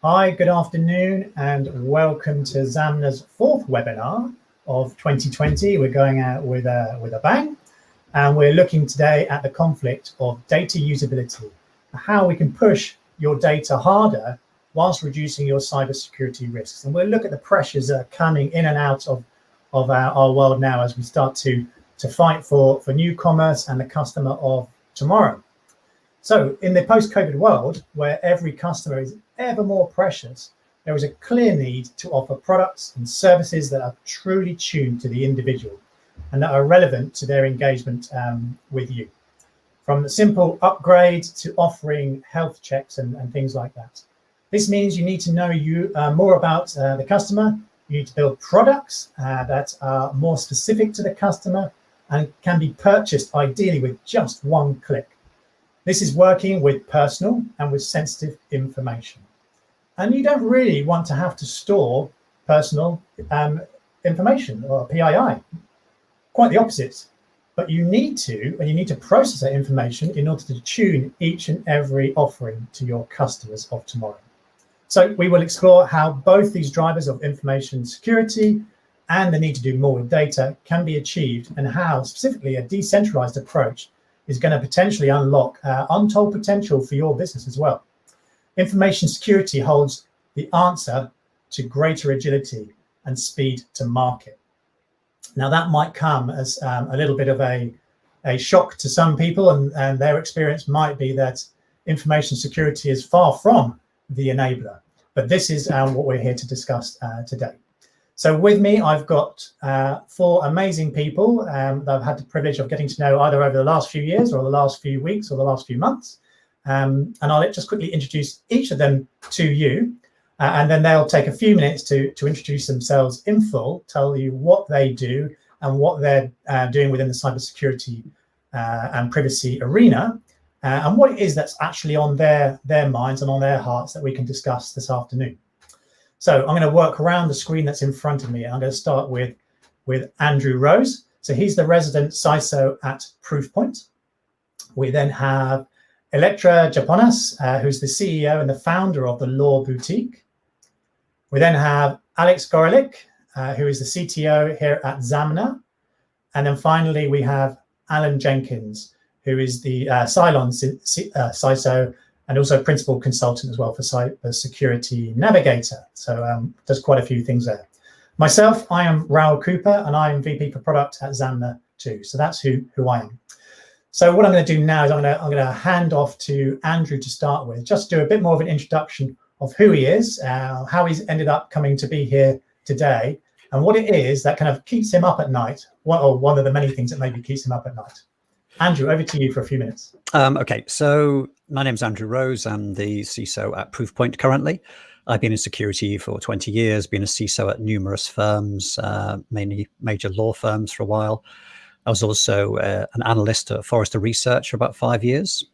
Hi, good afternoon, and welcome to Zamna's fourth webinar of 2020. We're going out with a bang, and we're looking today at the conflict of data usability, how we can push your data harder whilst reducing your cybersecurity risks. And we'll look at the pressures that are coming in and out of our world now as we start to fight for new commerce and the customer of tomorrow. So in the post-COVID world, where every customer is ever more precious, there is a clear need to offer products and services that are truly tuned to the individual and that are relevant to their engagement with you. From the simple upgrade to offering health checks and things like that. This means you need to know more about the customer. You need to build products that are more specific to the customer and can be purchased ideally with just one click. This is working with personal and with sensitive information. And you don't really want to have to store personal information or PII. Quite the opposite. But you need to process that information in order to tune each and every offering to your customers of tomorrow. So we will explore how both these drivers of information security and the need to do more with data can be achieved, and how specifically a decentralized approach is going to potentially unlock untold potential for your business as well. Information security holds the answer to greater agility and speed to market. Now, that might come as a little bit of a shock to some people, and their experience might be that information security is far from the enabler. But this is what we're here to discuss today. So with me, I've got four amazing people that I've had the privilege of getting to know either over the last few years or the last few weeks or the last few months. And I'll just quickly introduce each of them to you. And then they'll take a few minutes to introduce themselves in full, tell you what they do and what they're doing within the cybersecurity and privacy arena, and what it is that's actually on their minds and on their hearts that we can discuss this afternoon. So I'm going to work around the screen that's in front of me. I'm going to start with Andrew Rose. So he's the resident CISO at Proofpoint. We then have Electra Japonas, who's the CEO and the founder of the Law Boutique. We then have Alex Gorilik, who is the CTO here at Zamna. And then finally, we have Alan Jenkins, who is the Cylon CISO and also principal consultant as well for Cybersecurity Navigator. So does quite a few things there. Myself, I am Raoul Cooper, and I am VP for Product at Zamna too. So that's who I am. So what I'm going to do now is I'm going to hand off to Andrew to start with, just do a bit more of an introduction of who he is, how he's ended up coming to be here today, and what it is that kind of keeps him up at night, one of the many things that maybe keeps him up at night. Andrew, over to you for a few minutes. Okay, so my name's Andrew Rose. I'm the CISO at Proofpoint currently. I've been in security for 20 years, been a CISO at numerous firms, mainly major law firms for a while. I was also an analyst at Forrester Research for about 5 years.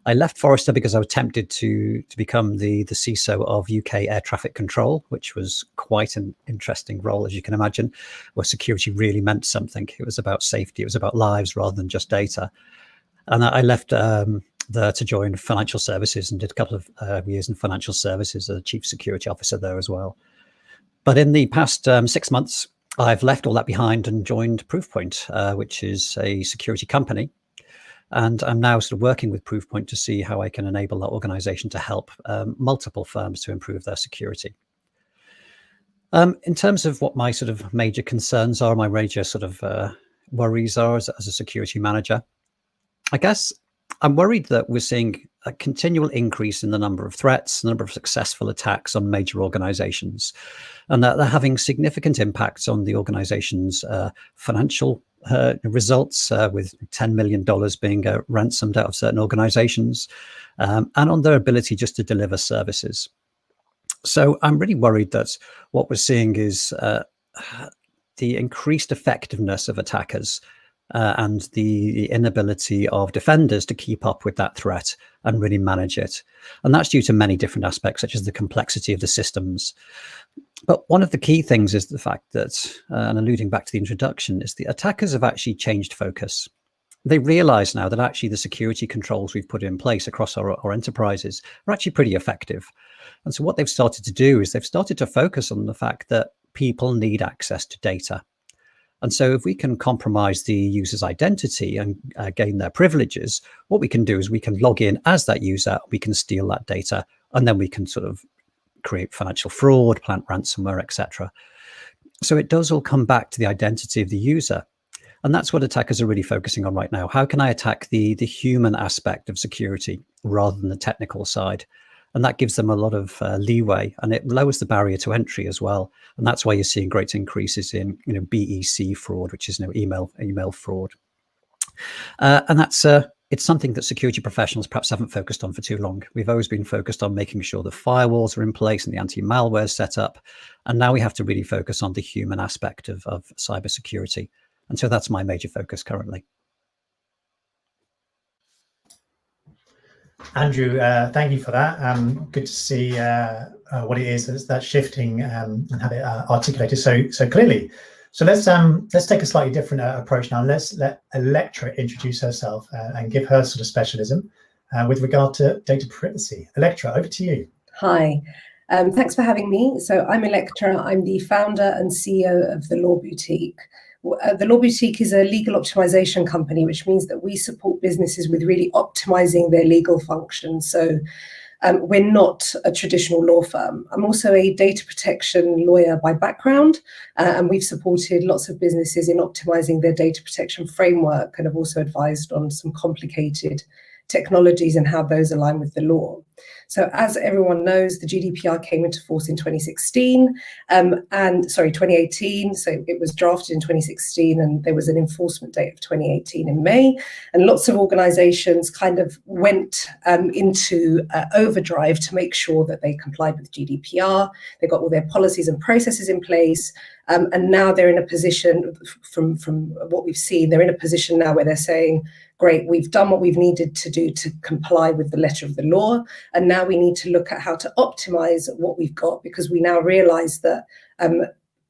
I left Forrester because I was tempted to become the CISO of UK air traffic control, which was quite an interesting role, as you can imagine, where security really meant something. It was about safety. It was about lives rather than just data. And I left there to join financial services and did a couple of years in financial services as a chief security officer there as well. But in the past 6 months, I've left all that behind and joined Proofpoint, which is a security company. And I'm now sort of working with Proofpoint to see how I can enable that organization to help multiple firms to improve their security. In terms of what my sort of major concerns are, my major sort of worries are as a security manager, I guess I'm worried that we're seeing a continual increase in the number of threats, the number of successful attacks on major organizations, and that they're having significant impacts on the organization's financial results, with $10 million being ransomed out of certain organizations, and on their ability just to deliver services. So I'm really worried that what we're seeing is the increased effectiveness of attackers and the inability of defenders to keep up with that threat and really manage it. And that's due to many different aspects, such as the complexity of the systems. But one of the key things is the fact that, and alluding back to the introduction, is the attackers have actually changed focus. they realize now that actually the security controls we've put in place across our enterprises are actually pretty effective. And so what they've started to do is they've started to focus on the fact that people need access to data. And so if we can compromise the user's identity and gain their privileges, what we can do is we can log in as that user, we can steal that data, and then we can sort of create financial fraud, plant ransomware, etc. So it does all come back to the identity of the user. And that's what attackers are really focusing on right now. How can I attack the human aspect of security rather than the technical side? And that gives them a lot of leeway, and it lowers the barrier to entry as well. And that's why you're seeing great increases in BEC fraud, which is email fraud. And that's it's something that security professionals perhaps haven't focused on for too long. We've always been focused on making sure the firewalls are in place and the anti-malware is set up. And now we have to really focus on the human aspect of cybersecurity. And so that's my major focus currently. Andrew, thank you for that. Good to see what it is that's shifting and have it articulated so clearly. So let's take a slightly different approach now. Let's let Electra introduce herself and give her sort of specialism with regard to data privacy. Electra, over to you. Hi, thanks for having me. So I'm Electra. I'm the founder and CEO of the Law Boutique. The Law Boutique is a legal optimization company, which means that we support businesses with really optimizing their legal functions. So we're not a traditional law firm. I'm also a data protection lawyer by background, and we've supported lots of businesses in optimizing their data protection framework, and have also advised on some complicated technologies and how those align with the law. So as everyone knows, the GDPR came into force in 2018. So it was drafted in 2016, and there was an enforcement date of 2018 in May. And lots of organizations kind of went into overdrive to make sure that they complied with GDPR. They got all their policies and processes in place. And now they're in a position, from what we've seen, they're in a position now where they're saying, great, we've done what we've needed to do to comply with the letter of the law. And now we need to look at how to optimize what we've got, because we now realize that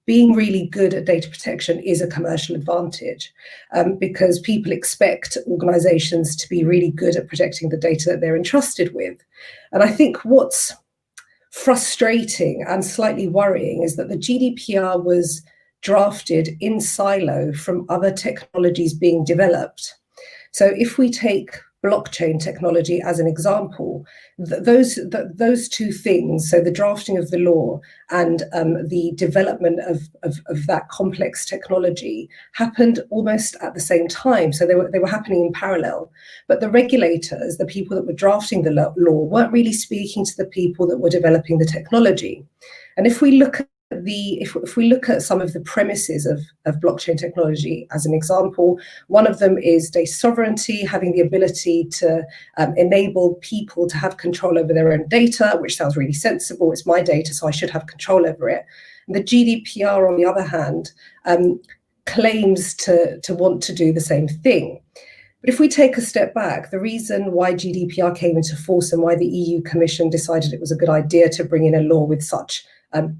being really good at data protection is a commercial advantage, because people expect organizations to be really good at protecting the data that they're entrusted with. And I think what's frustrating and slightly worrying is that the GDPR was drafted in silo from other technologies being developed. So if we take blockchain technology as an example, those two things, so the drafting of the law and the development of that complex technology, happened almost at the same time. So they were happening in parallel. But the regulators, the people that were drafting the law, weren't really speaking to the people that were developing the technology. And if we look at if we look at some of the premises of blockchain technology as an example, one of them is data sovereignty, having the ability to enable people to have control over their own data, which sounds really sensible. It's my data, so I should have control over it. And the GDPR, on the other hand, claims to want to do the same thing. But if we take a step back, the reason why GDPR came into force and why the EU Commission decided it was a good idea to bring in a law with such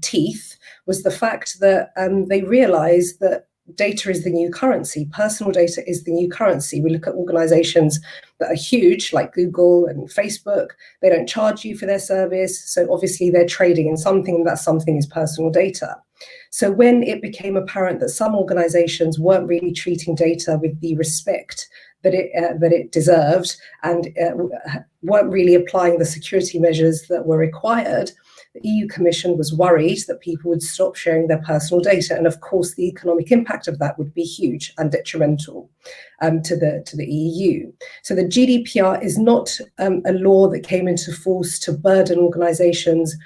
teeth was the fact that they realized that data is the new currency. Personal data is the new currency. We look at organizations that are huge, like Google and Facebook. They don't charge you for their service. So obviously they're trading in something, and that something is personal data. So when it became apparent that some organizations weren't really treating data with the respect that it deserved, and weren't really applying the security measures that were required, the EU Commission was worried that people would stop sharing their personal data. And of course, the economic impact of that would be huge and detrimental to the EU. So the GDPR is not a law that came into force to burden organizations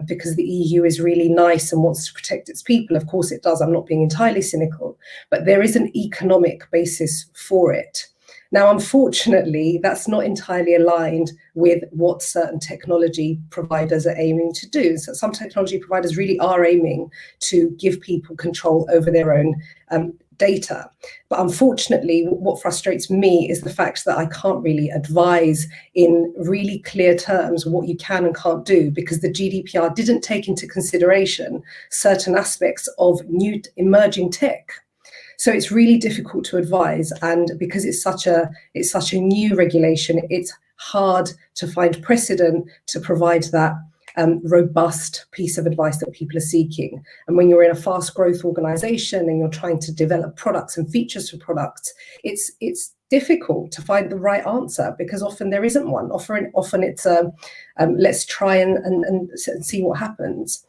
because the EU is really nice and wants to protect its people. Of course it does. I'm not being entirely cynical, but there is an economic basis for it. Now, unfortunately, that's not entirely aligned with what certain technology providers are aiming to do. So some technology providers really are aiming to give people control over their own data. But unfortunately, what frustrates me is the fact that I can't really advise in really clear terms what you can and can't do, because the GDPR didn't take into consideration certain aspects of new emerging tech. So it's really difficult to advise, and because it's such a new regulation, it's hard to find precedent to provide that robust piece of advice that people are seeking. And when you're in a fast growth organization and you're trying to develop products and features for products, it's difficult to find the right answer, because often there isn't one. Often it's let's try and see what happens.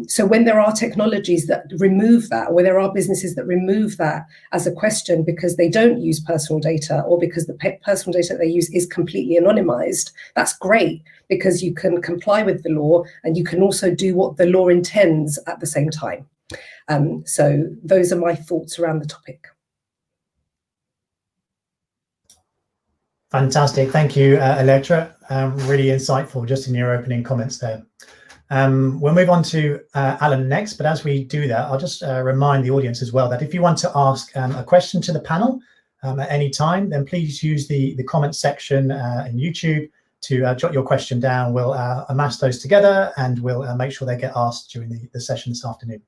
So when there are technologies that remove that, or there are businesses that remove that as a question because they don't use personal data, or because the personal data they use is completely anonymized, that's great, because you can comply with the law and you can also do what the law intends at the same time. So those are my thoughts around the topic. Fantastic. Thank you, Electra. Really insightful just in your opening comments there. We'll move on to Alan next, but as we do that, I'll just remind the audience as well that if you want to ask a question to the panel at any time, then please use the comment section in YouTube to jot your question down. We'll amass those together and we'll make sure they get asked during the session this afternoon.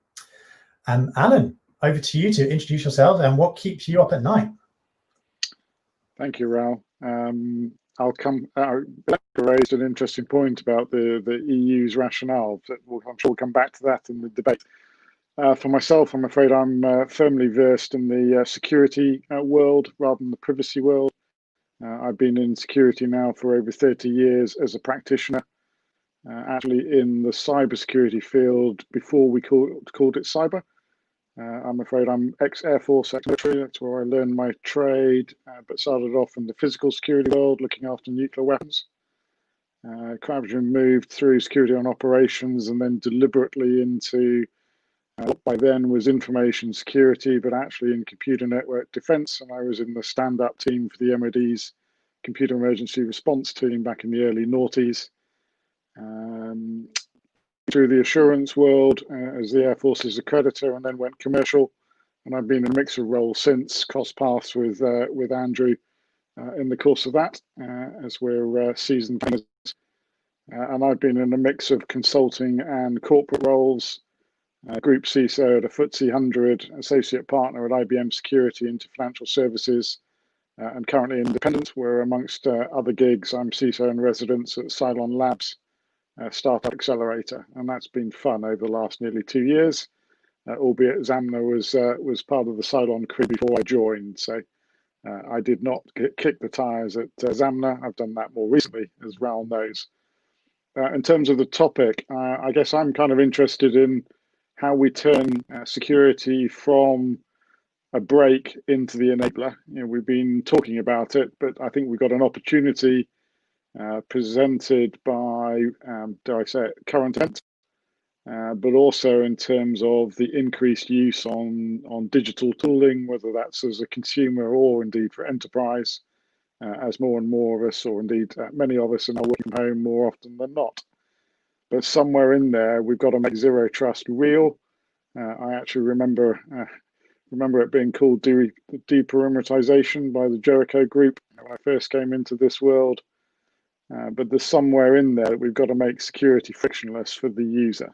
Alan, over to you to introduce yourself and what keeps you up at night. Thank you, Raoul. Raised an interesting point about the EU's rationale. I'm sure we'll come back to that in the debate. For myself, I'm afraid I'm firmly versed in the security world rather than the privacy world. I've been in security now for over 30 years as a practitioner, actually in the cybersecurity field before we called it cyber. I'm afraid I'm ex-Air Force, ex-military. That's where I learned my trade, but started off in the physical security world, looking after nuclear weapons. Gradually moved through security on operations and then deliberately into what by then was information security, but actually in computer network defense. And I was in the stand-up team for the MOD's computer emergency response team back in the early noughties. Through the assurance world as the Air Force's accreditor, and then went commercial. And I've been in a mix of roles since, cross paths with Andrew in the course of that, as we're seasoned planners. And I've been in a mix of consulting and corporate roles, group CISO at a FTSE 100, associate partner at IBM Security into financial services, and currently independent, where amongst other gigs, I'm CISO in residence at Cylon Labs, startup accelerator, and that's been fun over the last nearly 2 years, albeit Zamna was part of the Cylon crew before I joined, so I did not kick the tires at Zamna. I've done that more recently, as Raoul knows. In terms of the topic, I guess I'm kind of interested in how we turn security from a break into the enabler. You know, we've been talking about it, but I think we've got an opportunity presented by, dare I say it, current events, but also in terms of the increased use on digital tooling, whether that's as a consumer or indeed for enterprise, as more and more of us, or indeed many of us, are now working from home more often than not. But somewhere in there, we've got to make zero trust real. I actually remember it being called deperimeterization by the Jericho Group when I first came into this world. But there's somewhere in there that we've got to make security frictionless for the user.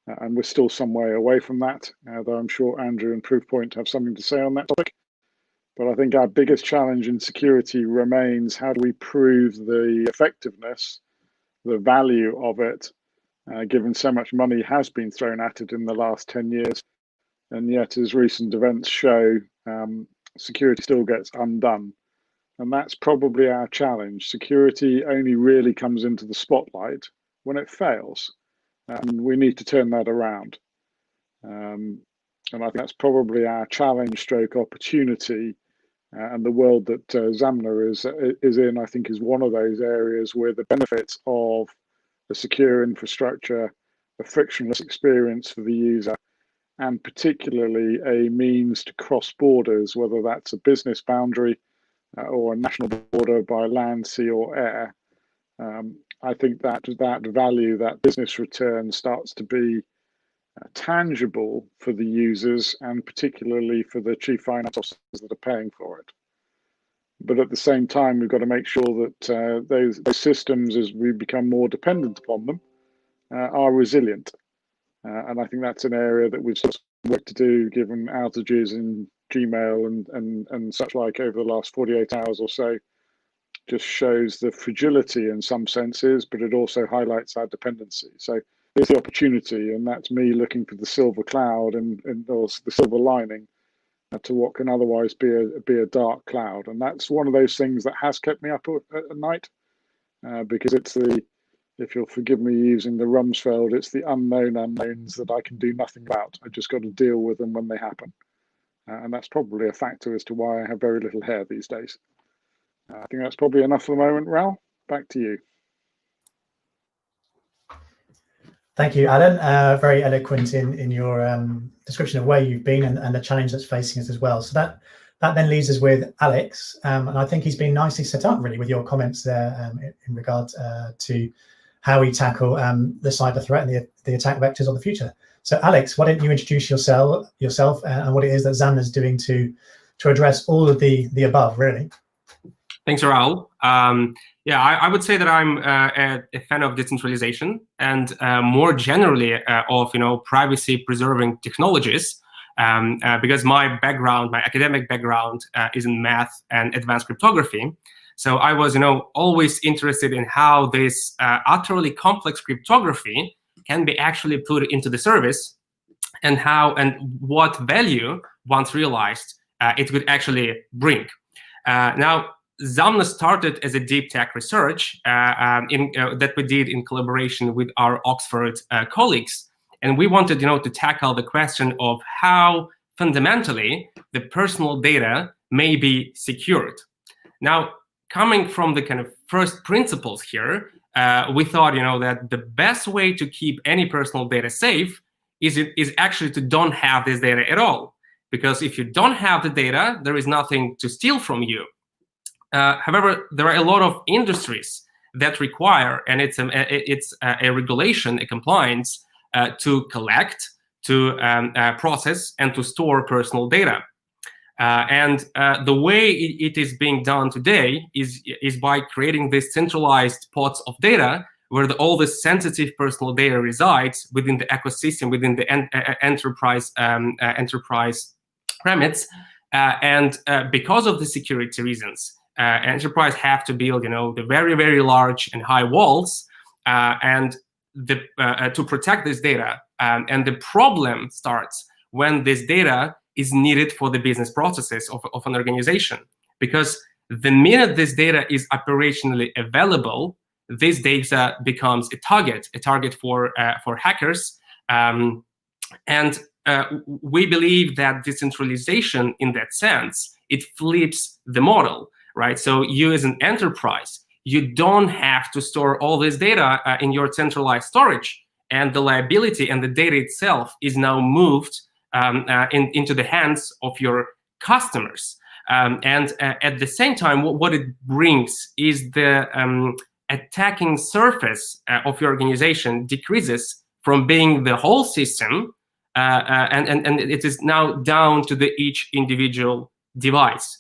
And we're still some way away from that, though I'm sure Andrew and Proofpoint have something to say on that topic. But I think our biggest challenge in security remains, how do we prove the effectiveness, the value of it, given so much money has been thrown at it in the last 10 years. And yet, as recent events show, security still gets undone. And that's probably our challenge. Security only really comes into the spotlight when it fails. And we need to turn that around. And I think that's probably our challenge stroke opportunity. And the world that Zamna is in, I think, is one of those areas where the benefits of a secure infrastructure, a frictionless experience for the user, and particularly a means to cross borders, whether that's a business boundary or a national border by land, sea, or air. I think that value, that business return, starts to be tangible for the users, and particularly for the chief finance officers that are paying for it. But at the same time, we've got to make sure that those systems, as we become more dependent upon them, are resilient. And I think that's an area that we've got work to do, given outages in Gmail and such like over the last 48 hours or so just shows the fragility in some senses, but it also highlights our dependency. So there's the opportunity, and that's me looking for the silver cloud and or the silver lining to what can otherwise be a dark cloud. And that's one of those things that has kept me up at night, because it's if you'll forgive me using the Rumsfeld, it's the unknown unknowns that I can do nothing about. I just got to deal with them when they happen. And that's probably a factor as to why I have very little hair these days. I think that's probably enough for the moment. Raoul, back to you. Thank you, Alan. Very eloquent in your description of where you've been and the challenge that's facing us as well. So that then leaves us with Alex, and I think he's been nicely set up really with your comments there in regard to how we tackle the cyber threat and the attack vectors of the future. So Alex, why don't you introduce yourself and what it is that Zamna's doing to address all of the above, really. Thanks, Raoul. Yeah, I would say that I'm a fan of decentralization and more generally of privacy-preserving technologies, because my academic background is in math and advanced cryptography. So I was always interested in how this utterly complex cryptography can be actually put into the service, and what value, once realized, it could actually bring. Now, Zamna started as a deep tech research that we did in collaboration with our Oxford colleagues, and we wanted, to tackle the question of how fundamentally the personal data may be secured. Now, coming from the kind of first principles here, we thought, that the best way to keep any personal data safe is actually to don't have this data at all, because if you don't have the data, there is nothing to steal from you. However, there are a lot of industries that require, and it's a regulation, a compliance to collect, to process, and to store personal data. And the way it is being done today is by creating these centralized pots of data where all the sensitive personal data resides within the ecosystem, within the enterprise premise. And because of the security reasons, enterprise have to build, the very, very large and high walls and to protect this data. And the problem starts when this data is needed for the business processes of an organization. Because the minute this data is operationally available, this data becomes a target for hackers. And we believe that decentralization, in that sense, it flips the model. Right, so you as an enterprise, you don't have to store all this data in your centralized storage, and the liability and the data itself is now moved into the hands of your customers. And at the same time, what it brings is the attacking surface of your organization decreases from being the whole system, and it is now down to each individual device.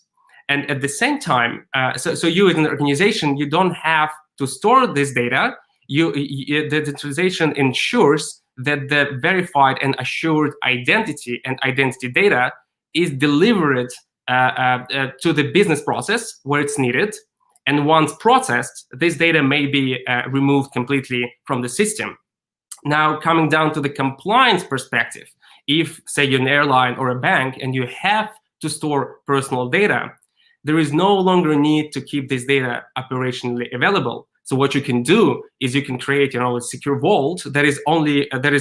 And at the same time, so you as an organization, you don't have to store this data. The decentralization ensures that the verified and assured identity and identity data is delivered to the business process where it's needed. And once processed, this data may be removed completely from the system. Now, coming down to the compliance perspective, if, say, you're an airline or a bank and you have to store personal data, there is no longer need to keep this data operationally available. So what you can do is you can create, a secure vault that is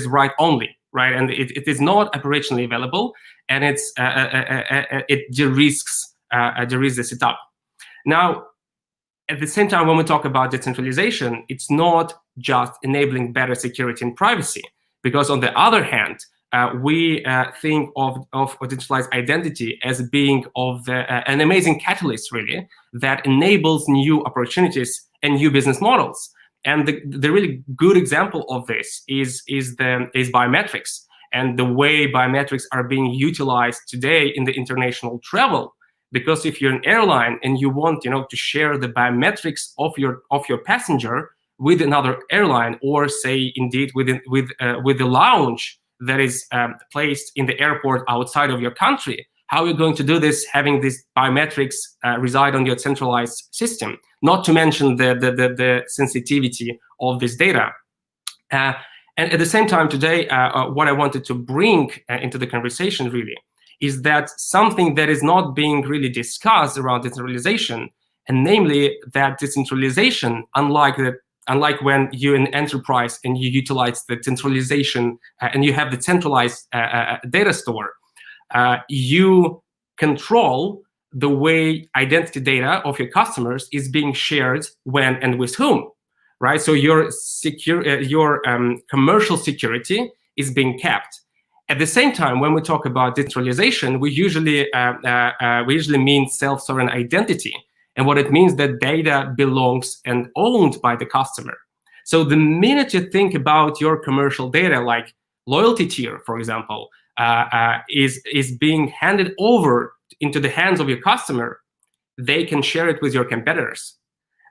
write only, right? And it is not operationally available, and it de-risks the setup. Now, at the same time, when we talk about decentralization, it's not just enabling better security and privacy, because on the other hand, we think of decentralized identity as being an amazing catalyst, really, that enables new opportunities and new business models. And the really good example of this is biometrics, and the way biometrics are being utilized today in the international travel. Because if you're an airline and you want, to share the biometrics of your passenger with another airline, or say indeed with the lounge that is placed in the airport outside of your country, how you're going to do this, having these biometrics reside on your centralized system, not to mention the sensitivity of this data. And at the same time today, what I wanted to bring into the conversation really is that something that is not being really discussed around decentralization, and namely that decentralization, unlike when you're an enterprise and you utilize the centralization and you have the centralized data store, you control the way identity data of your customers is being shared when and with whom, right? So your commercial security is being kept. At the same time, when we talk about decentralization, we usually mean self-sovereign identity. And what it means that data belongs and owned by the customer. So the minute you think about your commercial data, like loyalty tier, for example, is being handed over into the hands of your customer, they can share it with your competitors.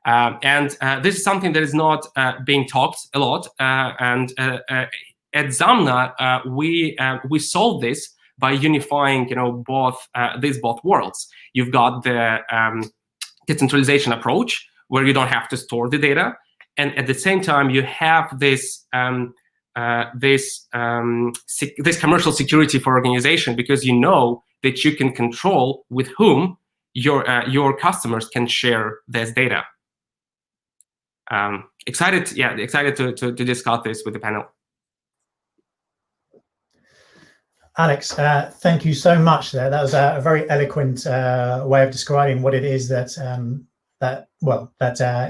And this is something that is not being talked a lot. And at Zamna, we solve this by unifying, these both worlds. You've got the decentralization approach where you don't have to store the data, and at the same time you have this this commercial security for organization, because you know that you can control with whom your customers can share this data. Excited to discuss this with the panel. Alex, thank you so much there. That was a very eloquent way of describing what it is that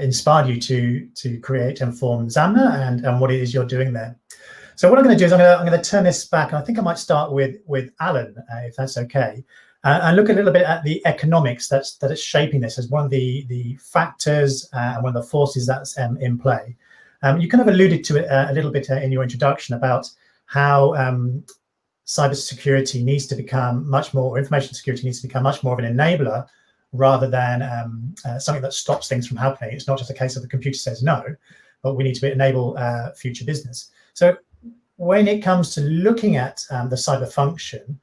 inspired you to create and form Zamna, and what it is you're doing there. So what I'm going to do is I'm going to turn this back, and I think I might start with Alan, if that's okay, and look a little bit at the economics that is shaping this as one of the factors and one of the forces that's in play. You kind of alluded to it a little bit in your introduction about how cybersecurity needs to become much more, or information security needs to become much more of an enabler rather than something that stops things from happening. It's not just a case of the computer says no, but we need to enable future business. So when it comes to looking at the cyber function,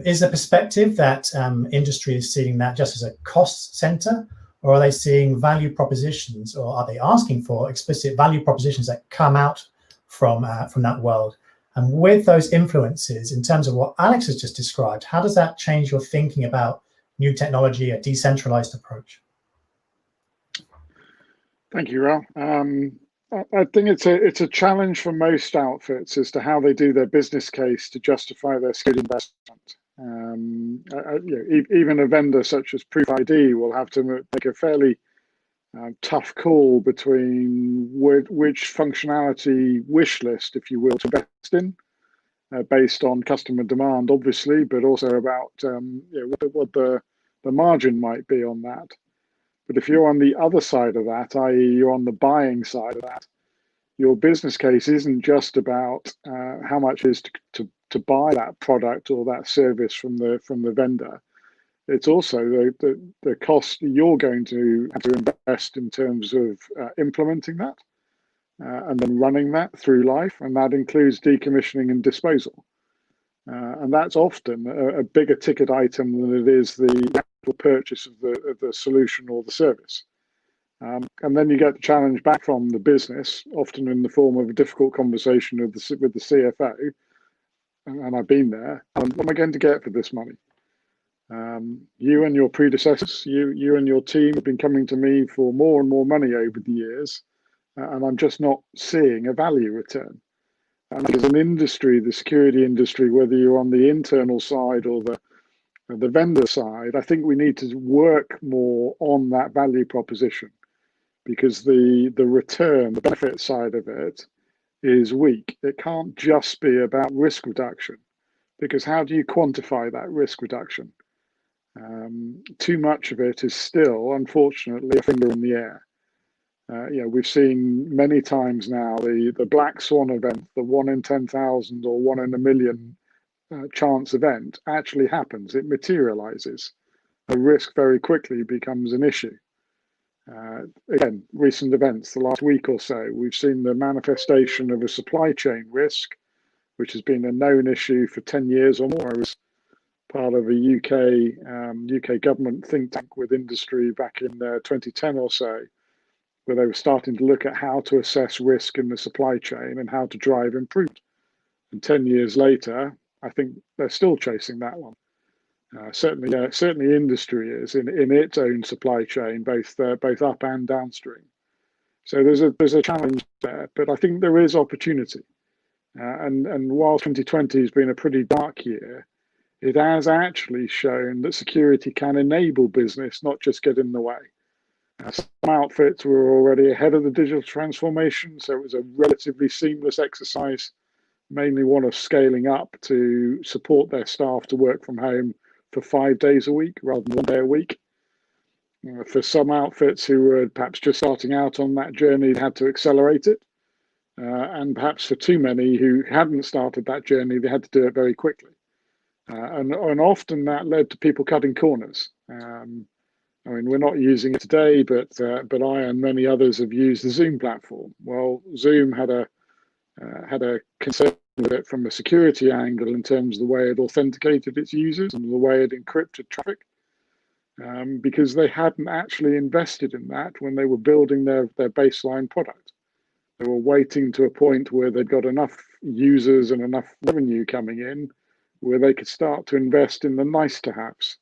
is the perspective that industry is seeing that just as a cost center, or are they seeing value propositions, or are they asking for explicit value propositions that come out from that world? And with those influences, in terms of what Alex has just described, how does that change your thinking about new technology, a decentralized approach? Thank you, Raoul. I think it's a challenge for most outfits as to how they do their business case to justify their skilled investment. Even a vendor such as Proof ID will have to make a fairly tough call between which functionality wish list, if you will, to invest in, based on customer demand, obviously, but also about what the margin might be on that. But if you're on the other side of that, i.e. you're on the buying side of that, your business case isn't just about how much it is to buy that product or that service from the vendor. It's also the cost you're going to have to invest in terms of implementing that and then running that through life, and that includes decommissioning and disposal. And that's often a bigger ticket item than it is the actual purchase of the solution or the service. And then you get the challenge back from the business, often in the form of a difficult conversation with the CFO. And I've been there. What am I going to get for this money? You and your predecessors, you and your team have been coming to me for more and more money over the years, and I'm just not seeing a value return. And as an industry, the security industry, whether you're on the internal side or the vendor side, I think we need to work more on that value proposition, because the return, the benefit side of it is weak. It can't just be about risk reduction, because how do you quantify that risk reduction? Too much of it is still, unfortunately, a finger in the air. We've seen many times now the black swan event, the 1 in 10,000 or 1 in a million chance event actually happens. It materializes. The risk very quickly becomes an issue. Again, recent events, the last week or so, we've seen the manifestation of a supply chain risk, which has been a known issue for 10 years or more. I was part of a UK government think tank with industry back in 2010 or so, where they were starting to look at how to assess risk in the supply chain and how to drive improvement. And 10 years later, I think they're still chasing that one. Certainly, industry is in its own supply chain, both up and downstream. So there's a challenge there, but I think there is opportunity. And while 2020 has been a pretty dark year, it has actually shown that security can enable business, not just get in the way. Some outfits were already ahead of the digital transformation, so it was a relatively seamless exercise, mainly one of scaling up to support their staff to work from home for 5 days a week rather than 1 day a week. For some outfits who were perhaps just starting out on that journey, they had to accelerate it. And perhaps for too many who hadn't started that journey, they had to do it very quickly. And often that led to people cutting corners. I mean, we're not using it today, but I and many others have used the Zoom platform. Well, Zoom had a concern with it from a security angle in terms of the way it authenticated its users and the way it encrypted traffic, because they hadn't actually invested in that when they were building their baseline product. They were waiting to a point where they'd got enough users and enough revenue coming in where they could start to invest in the nice to haves.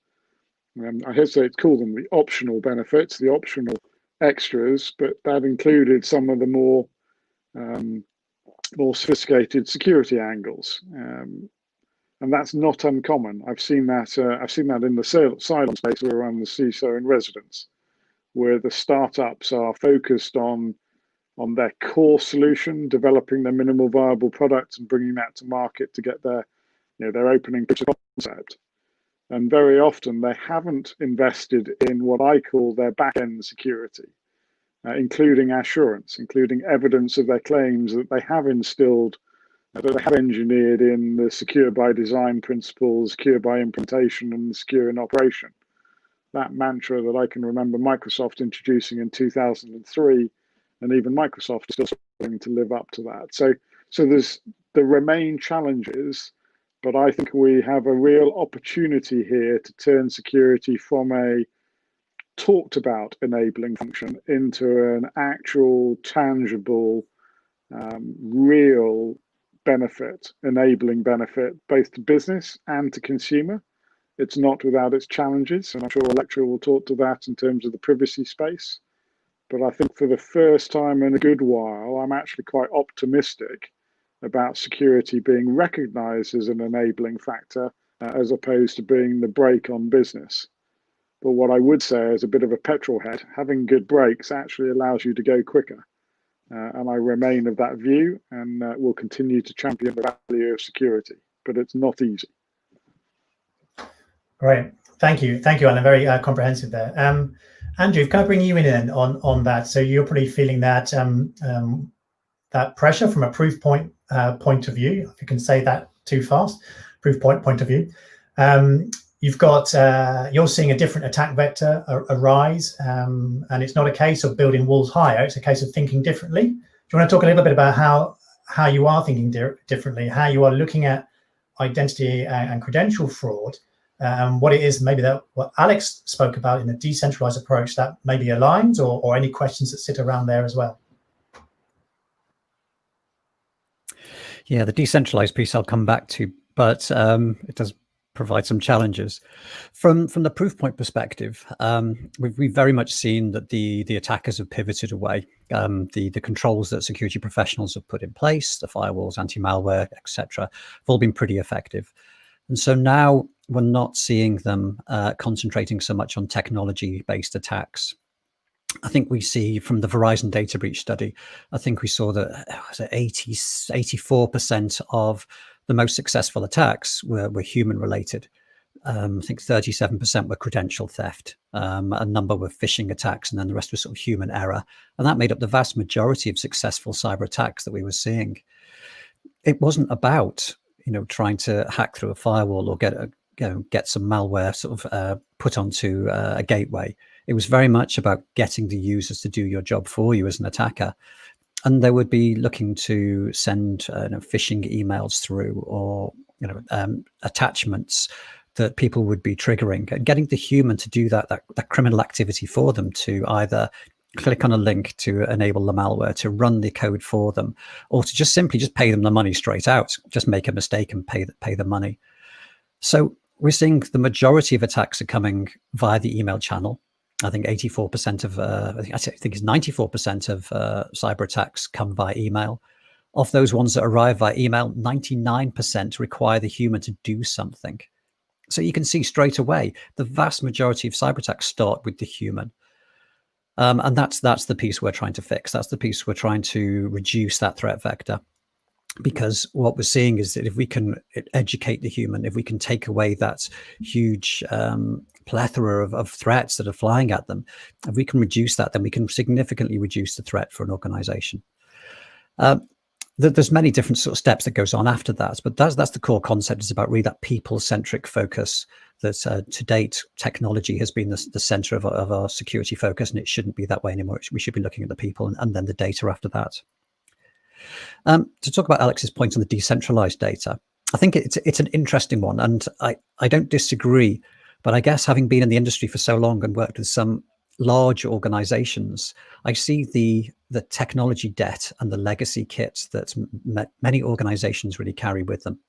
I hesitate to call them the optional benefits, the optional extras, but that included some of the more sophisticated security angles, and that's not uncommon. I've seen that in the silent space around the CISO in residence, where the startups are focused on their core solution, developing their minimal viable products and bringing that to market to get their opening concept. And very often they haven't invested in what I call their back-end security, including assurance, including evidence of their claims that they have instilled, that they have engineered in the secure by design principles, secure by implementation, and secure in operation. That mantra that I can remember Microsoft introducing in 2003, and even Microsoft is still struggling to live up to that. So there remain challenges, but I think we have a real opportunity here to turn security from a talked about enabling function into an actual, tangible, real benefit, enabling benefit, both to business and to consumer. It's not without its challenges, and I'm sure Electra will talk to that in terms of the privacy space. But I think for the first time in a good while, I'm actually quite optimistic about security being recognized as an enabling factor, as opposed to being the brake on business. But what I would say as a bit of a petrol head, having good brakes actually allows you to go quicker. And I remain of that view, and will continue to champion the value of security, but it's not easy. Great, thank you, Alan. Very comprehensive there. Andrew, can I bring you in on that? So you're probably feeling that that pressure from a proof point of view, if you can say that too fast, proof point of view. You've got you're seeing a different attack vector arise, and it's not a case of building walls higher. It's a case of thinking differently. Do you want to talk a little bit about how you are thinking differently, how you are looking at identity and credential fraud, what it is maybe that what Alex spoke about in the decentralized approach that maybe aligns, or any questions that sit around there as well? Yeah, the decentralized piece I'll come back to, but it does provide some challenges. From the proof point perspective, we've very much seen that the attackers have pivoted away. The controls that security professionals have put in place, the firewalls, anti-malware, etc., have all been pretty effective. And so now we're not seeing them concentrating so much on technology-based attacks. I think we see from the Verizon data breach study, I think we saw that 84% of the most successful attacks were human related. I think 37% were credential theft, a number were phishing attacks, and then the rest was sort of human error. And that made up the vast majority of successful cyber attacks that we were seeing. It wasn't about, trying to hack through a firewall or get some malware sort of put onto a gateway. It was very much about getting the users to do your job for you as an attacker. And they would be looking to send phishing emails through, or attachments that people would be triggering, and getting the human to do that criminal activity for them, to either click on a link to enable the malware, to run the code for them, or to just simply pay them the money straight out, just make a mistake and pay the money. So we're seeing the majority of attacks are coming via the email channel. I think 84% of, I think it's 94% of cyber attacks come via email. Of those ones that arrive via email, 99% require the human to do something. So you can see straight away, the vast majority of cyber attacks start with the human. And that's the piece we're trying to fix. That's the piece we're trying to reduce that threat vector. Because what we're seeing is that if we can educate the human, if we can take away that huge plethora of threats that are flying at them, if we can reduce that, then we can significantly reduce the threat for an organization. There's many different sort of steps that goes on after that, but that's the core concept, is about really that people-centric focus. That to date, technology has been the center of our security focus, and it shouldn't be that way anymore. We should be looking at the people and then the data after that. To talk about Alex's point on the decentralized data, I think it's an interesting one, and I don't disagree, but I guess having been in the industry for so long and worked with some large organizations, I see the technology debt and the legacy kit that many organizations really carry with them.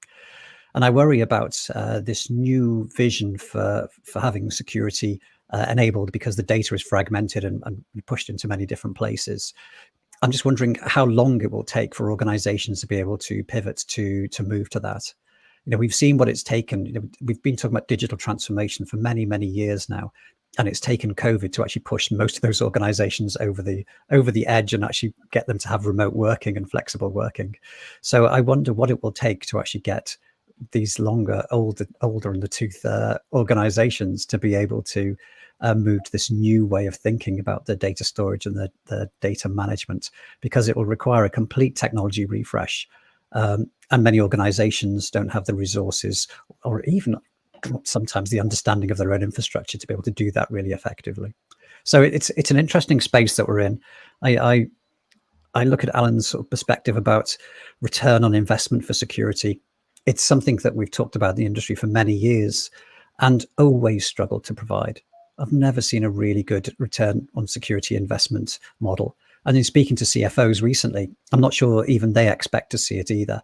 And I worry about this new vision for having security enabled, because the data is fragmented and pushed into many different places. I'm just wondering how long it will take for organizations to be able to pivot to move to that. We've seen what it's taken. We've been talking about digital transformation for many, many years now, and it's taken COVID to actually push most of those organizations over the edge and actually get them to have remote working and flexible working. So I wonder what it will take to actually get these older in the tooth organizations to be able to move to this new way of thinking about the data storage and the data management, because it will require a complete technology refresh. And many organizations don't have the resources, or even sometimes the understanding of their own infrastructure, to be able to do that really effectively. So it's an interesting space that we're in. I look at Alan's sort of perspective about return on investment for security. It's something that we've talked about in the industry for many years and always struggled to provide. I've never seen a really good return on security investment model. And in speaking to CFOs recently, I'm not sure even they expect to see it either.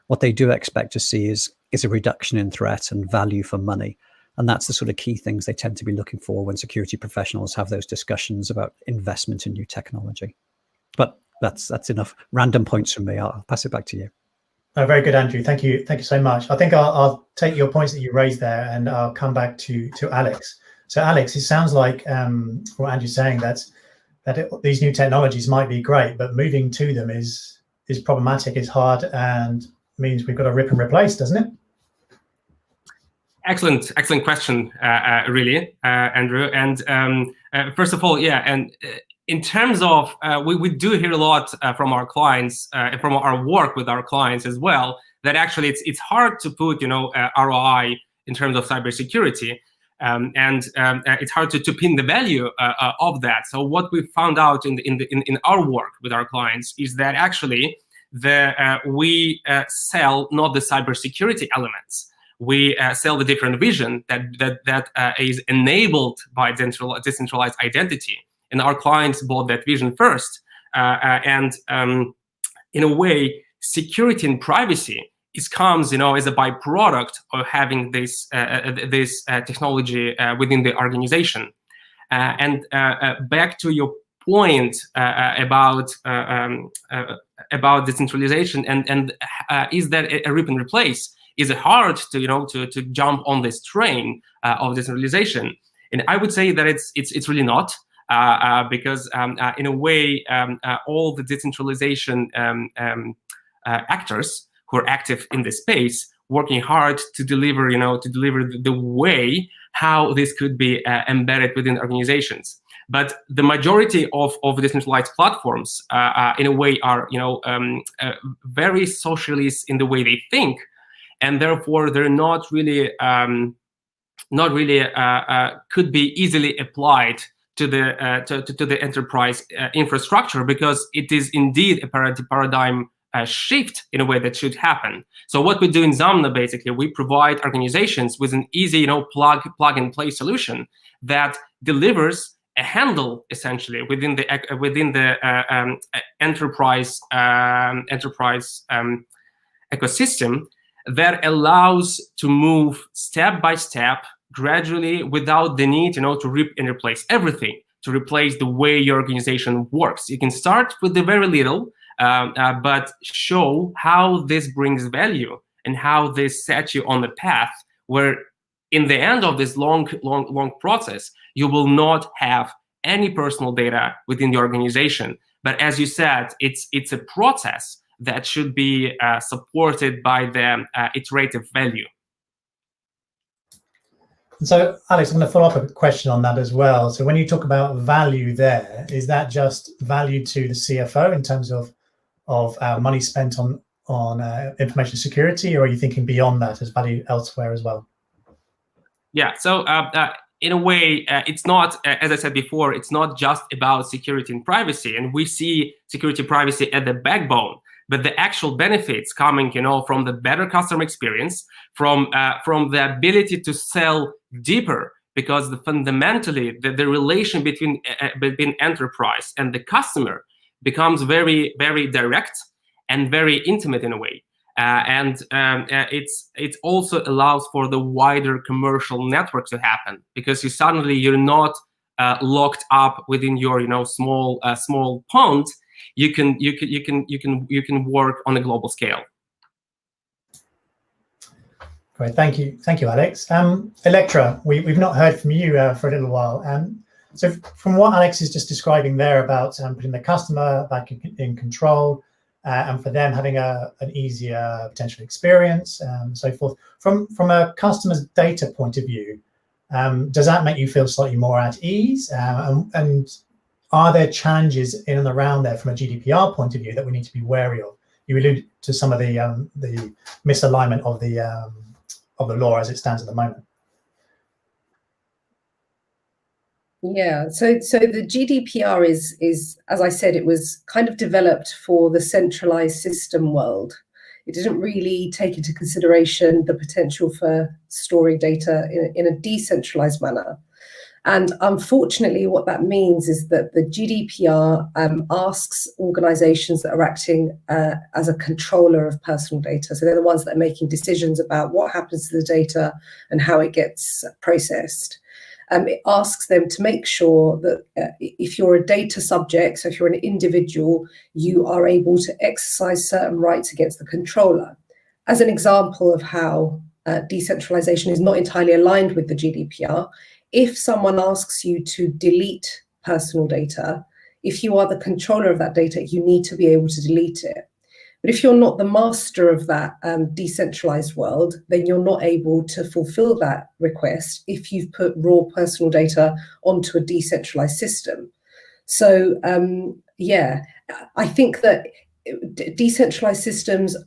What they do expect to see is a reduction in threat and value for money. And that's the sort of key things they tend to be looking for when security professionals have those discussions about investment in new technology. But that's enough random points from me. I'll pass it back to you. Oh, very good, Andrew. Thank you so much. I think I'll take your points that you raised there, and I'll come back to Alex. So, Alex, it sounds like what Andrew's saying, that these new technologies might be great, but moving to them is problematic, is hard, and means we've got to rip and replace, doesn't it? Excellent question, really, Andrew. And first of all, and in terms of, we do hear a lot from our clients, from our work with our clients as well, that actually it's hard to put ROI in terms of cybersecurity, and it's hard to pin the value of that. So what we found out in our work with our clients is that actually we sell not the cybersecurity elements. We sell the different vision that is enabled by decentralized identity. And our clients bought that vision first. And in a way, security and privacy comes, as a byproduct of having this technology within the organization. And back to your point about decentralization and is that a rip and replace? Is it hard to jump on this train of decentralization? And I would say that it's really not. Because in a way, all the decentralization actors who are active in this space, working hard to deliver, the way how this could be embedded within organizations. But the majority of decentralized platforms, in a way, are very socialist in the way they think, and therefore they're not really could be easily applied to the enterprise infrastructure, because it is indeed a paradigm shift in a way that should happen. So what we do in Zamna, basically, we provide organizations with an easy, plug and play solution that delivers a handle essentially within the enterprise ecosystem that allows to move step by step, gradually, without the need, to rip and replace everything, to replace the way your organization works. You can start with the very little, but show how this brings value and how this sets you on the path where, in the end of this long process, you will not have any personal data within the organization. But as you said, it's a process that should be supported by the iterative value. So, Alex, I'm going to follow up a question on that as well. So when you talk about value there, is that just value to the CFO in terms of money spent on information security, or are you thinking beyond that as value elsewhere as well? Yeah, so in a way, it's not, as I said before, it's not just about security and privacy, and we see security and privacy at the backbone. But the actual benefits coming, from the better customer experience, from the ability to sell deeper, because fundamentally the relation between enterprise and the customer becomes very, very direct and very intimate in a way. It also allows for the wider commercial network to happen, because you're not locked up within your small pond. You can work on a global scale. Great, thank you, Alex. Electra, we've not heard from you for a little while. So from what Alex is just describing there about putting the customer back in control, and for them having an easier potential experience, and so forth. From a customer's data point of view, does that make you feel slightly more at ease? And are there challenges in and around there from a GDPR point of view that we need to be wary of? You alluded to some of the misalignment of the law as it stands at the moment. Yeah, so the GDPR is, as I said, it was kind of developed for the centralized system world. It didn't really take into consideration the potential for storing data in a decentralized manner. And unfortunately, what that means is that the GDPR asks organizations that are acting as a controller of personal data. So they're the ones that are making decisions about what happens to the data and how it gets processed. It asks them to make sure that if you're a data subject, so if you're an individual, you are able to exercise certain rights against the controller. As an example of how decentralization is not entirely aligned with the GDPR, if someone asks you to delete personal data, if you are the controller of that data, you need to be able to delete it. But if you're not the master of that decentralized world, then you're not able to fulfill that request if you've put raw personal data onto a decentralized system. So, yeah, I think that decentralized systems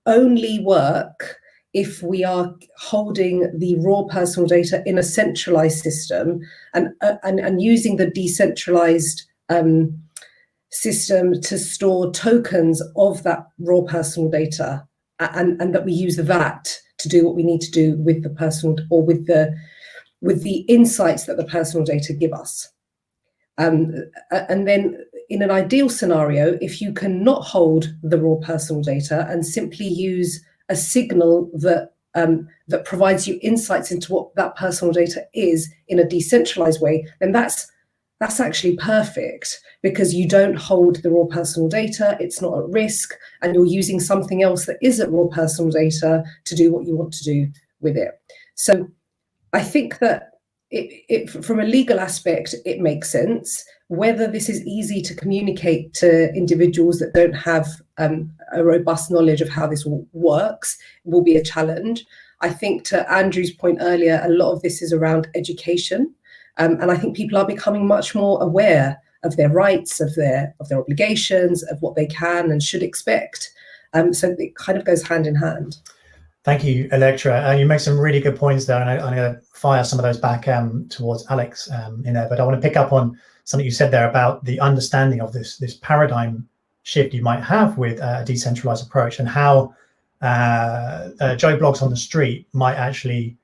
only work if we are holding the raw personal data in a centralized system and using the decentralized system to store tokens of that raw personal data, and that we use that to do what we need to do with the personal, or with the insights that the personal data give us. And then in an ideal scenario, if you cannot hold the raw personal data and simply use a signal that provides you insights into what that personal data is in a decentralized way, then that's actually perfect, because you don't hold the raw personal data, it's not at risk, and you're using something else that isn't raw personal data to do what you want to do with it. So I think that from a legal aspect, it makes sense. Whether this is easy to communicate to individuals that don't have a robust knowledge of how this works will be a challenge. I think, to Andrew's point earlier, a lot of this is around education. And I think people are becoming much more aware of their rights, of their obligations, of what they can and should expect. So it kind of goes hand in hand. Thank you, Electra. You make some really good points there, and I'm going to fire some of those back towards Alex in there. But I want to pick up on something you said there about the understanding of this paradigm shift you might have with a decentralized approach, and how Joe Blogs on the street might actually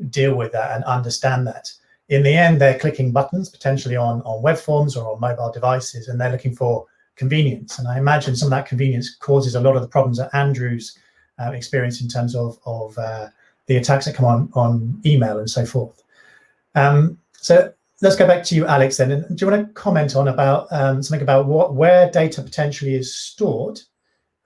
deal with that and understand that. In the end, they're clicking buttons potentially on web forms or on mobile devices, and they're looking for convenience. And I imagine some of that convenience causes a lot of the problems that Andrew's experienced in terms of the attacks that come on email and so forth. So let's go back to you, Alex, then. And do you want to comment on about something about where data potentially is stored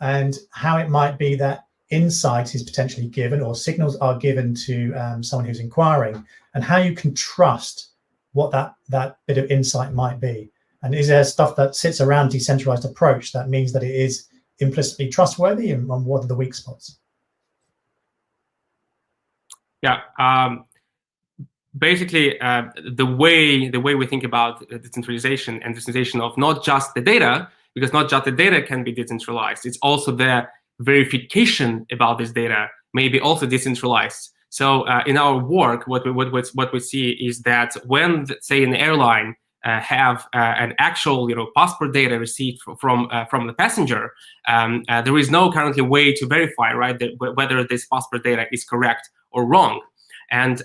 and how it might be that insight is potentially given or signals are given to someone who's inquiring, and how you can trust what that bit of insight might be? And is there stuff that sits around decentralized approach that means that it is implicitly trustworthy, and what are the weak spots? Yeah, basically, the way we think about decentralization and decentralization of not just the data, because not just the data can be decentralized, it's also the verification about this data may be also decentralized. So in our work, what we see is that when, say, an airline have an actual passport data received from the passenger, there is no currently way to verify, right, that whether this passport data is correct or wrong. And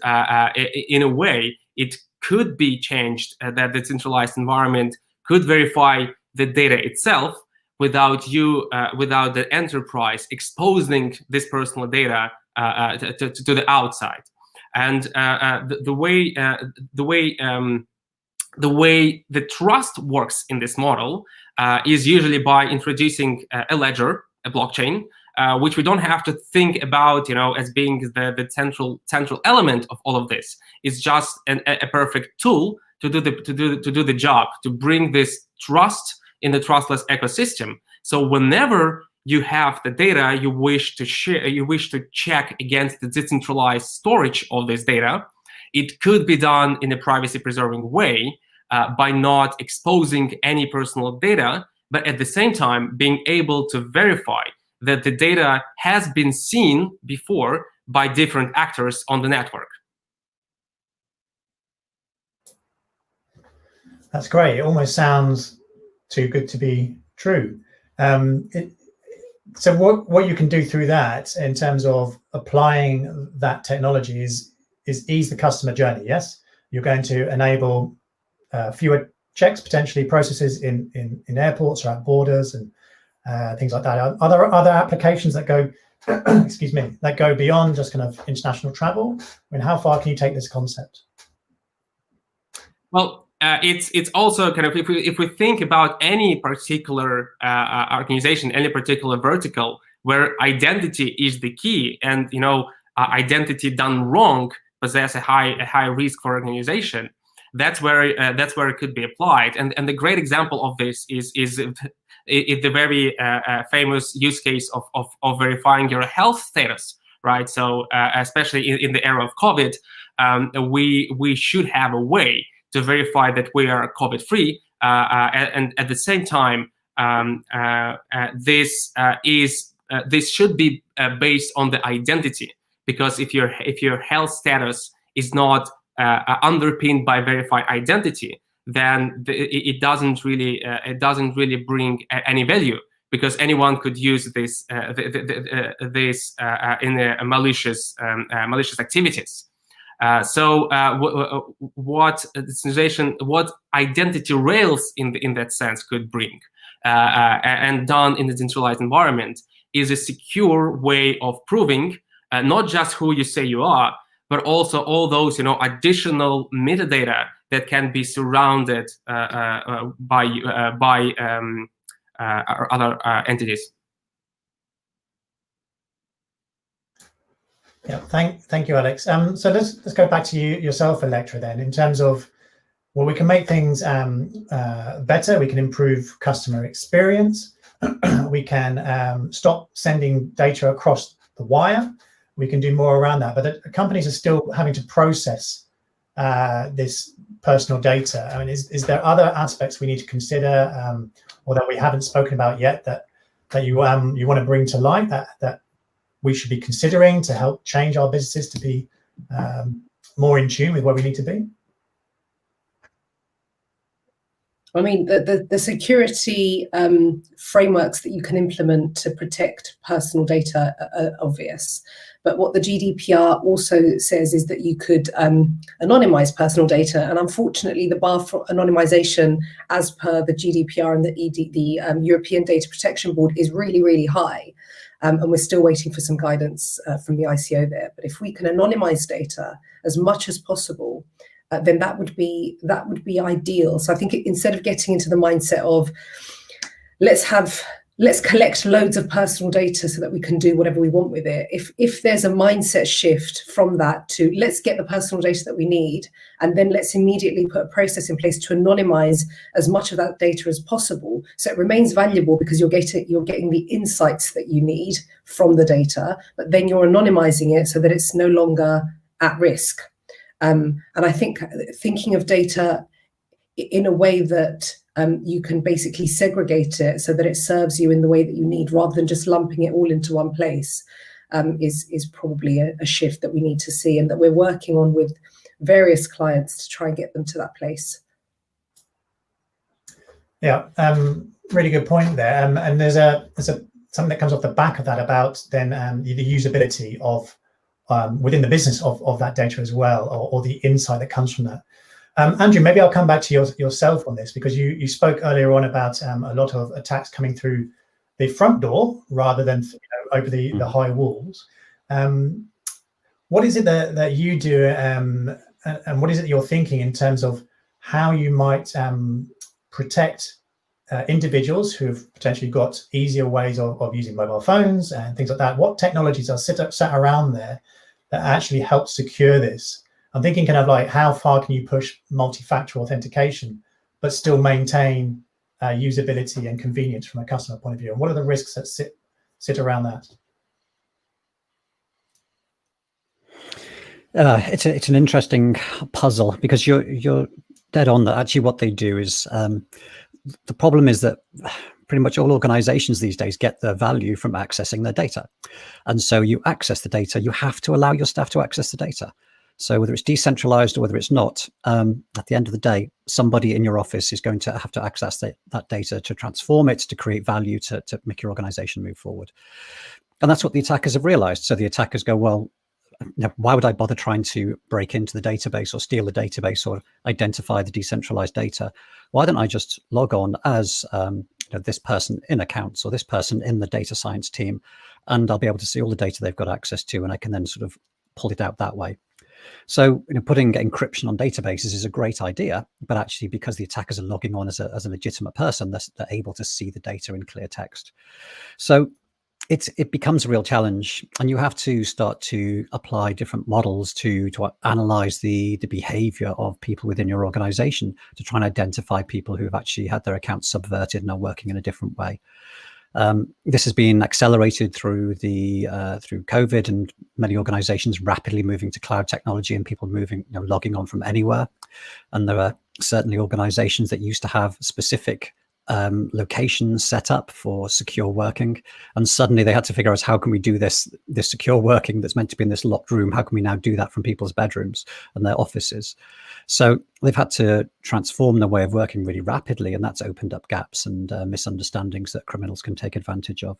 in a way, it could be changed that the centralized environment could verify the data itself without the enterprise exposing this personal data to the outside. And the way the trust works in this model is usually by introducing a ledger, a blockchain, which we don't have to think about, as being the central element of all of this. It's just a perfect tool to do the job, to bring this trust in the trustless ecosystem. So whenever you have the data you wish to share, you wish to check against the decentralized storage of this data, it could be done in a privacy-preserving way by not exposing any personal data, but at the same time being able to verify that the data has been seen before by different actors on the network. That's great. It almost sounds too good to be true. So what you can do through that in terms of applying that technology is ease the customer journey. Yes, you're going to enable fewer checks, potentially processes in airports or at borders and things like that. Are there other applications that go, excuse me, that go beyond just kind of international travel? I mean, how far can you take this concept? Well, it's also kind of, if we think about any particular organization, any particular vertical where identity is the key, and identity done wrong possess a high risk for organization. That's where it could be applied. And the great example of this is the very famous use case of verifying your health status, right? So especially in the era of COVID, we should have a way to verify that we are COVID-free, and at the same time, this should be based on the identity, because if your health status is not underpinned by verified identity, then it doesn't really bring any value, because anyone could use this in malicious activities. So what identity rails in that sense could bring, and done in the decentralized environment, is a secure way of proving not just who you say you are, but also all those additional metadata that can be surrounded by other entities. Yeah, thank you, Alex. So let's go back to yourself, Electra, then, in terms of, well, we can make things better. We can improve customer experience. We can stop sending data across the wire. We can do more around that. But companies are still having to process this personal data. I mean, is there other aspects we need to consider, or that we haven't spoken about yet, that you want to bring to light, that we should be considering to help change our businesses to be more in tune with where we need to be? I mean, the security frameworks that you can implement to protect personal data are obvious. But what the GDPR also says is that you could anonymize personal data. And unfortunately, the bar for anonymization, as per the GDPR and the European Data Protection Board, is really, really high. And we're still waiting for some guidance from the ICO there. But if we can anonymize data as much as possible, then that would be ideal. So I think instead of getting into the mindset of let's collect loads of personal data so that we can do whatever we want with it, if there's a mindset shift from that to let's get the personal data that we need, and then let's immediately put a process in place to anonymize as much of that data as possible, so it remains valuable because you're getting the insights that you need from the data, but then you're anonymizing it so that it's no longer at risk. And I think thinking of data in a way that you can basically segregate it so that it serves you in the way that you need, rather than just lumping it all into one place, is probably a shift that we need to see, and that we're working on with various clients to try and get them to that place. Yeah, really good point there. And there's something that comes off the back of that about then the usability of within the business of that data as well, or the insight that comes from that. Andrew, maybe I'll come back to yourself on this, because you spoke earlier on about a lot of attacks coming through the front door rather than over the high walls. What is it that you do, and what is it you're thinking in terms of how you might protect individuals who've potentially got easier ways of using mobile phones and things like that? What technologies are sat around there that actually help secure this? I'm thinking kind of like, how far can you push multi-factor authentication but still maintain usability and convenience from a customer point of view? And what are the risks that sit around that? It's an interesting puzzle, because you're dead on that. Actually, what they do is the problem is that pretty much all organizations these days get their value from accessing their data. And so you access the data, you have to allow your staff to access the data. So whether it's decentralized or whether it's not, at the end of the day, somebody in your office is going to have to access that data to transform it, to create value, to make your organization move forward. And that's what the attackers have realized. So the attackers go, well, why would I bother trying to break into the database or steal the database or identify the decentralized data? Why don't I just log on as this person in accounts or this person in the data science team, and I'll be able to see all the data they've got access to, and I can then sort of pull it out that way. So putting encryption on databases is a great idea, but actually, because the attackers are logging on as a legitimate person, they're able to see the data in clear text. So it becomes a real challenge, and you have to start to apply different models to analyze the behavior of people within your organization, to try and identify people who have actually had their accounts subverted and are working in a different way. This has been accelerated through COVID, and many organizations rapidly moving to cloud technology, and people moving, logging on from anywhere. And there are certainly organizations that used to have specific locations set up for secure working, and suddenly they had to figure out, how can we do this secure working that's meant to be in this locked room? How can we now do that from people's bedrooms and their offices? So they've had to transform their way of working really rapidly, and that's opened up gaps and misunderstandings that criminals can take advantage of.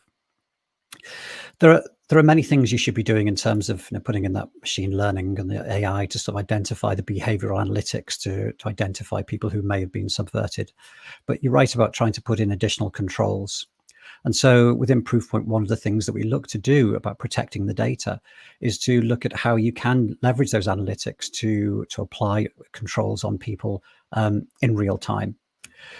There are many things you should be doing in terms of putting in that machine learning and the AI to sort of identify the behavioral analytics to identify people who may have been subverted. But you're right about trying to put in additional controls. And so within Proofpoint, one of the things that we look to do about protecting the data is to look at how you can leverage those analytics to apply controls on people in real time.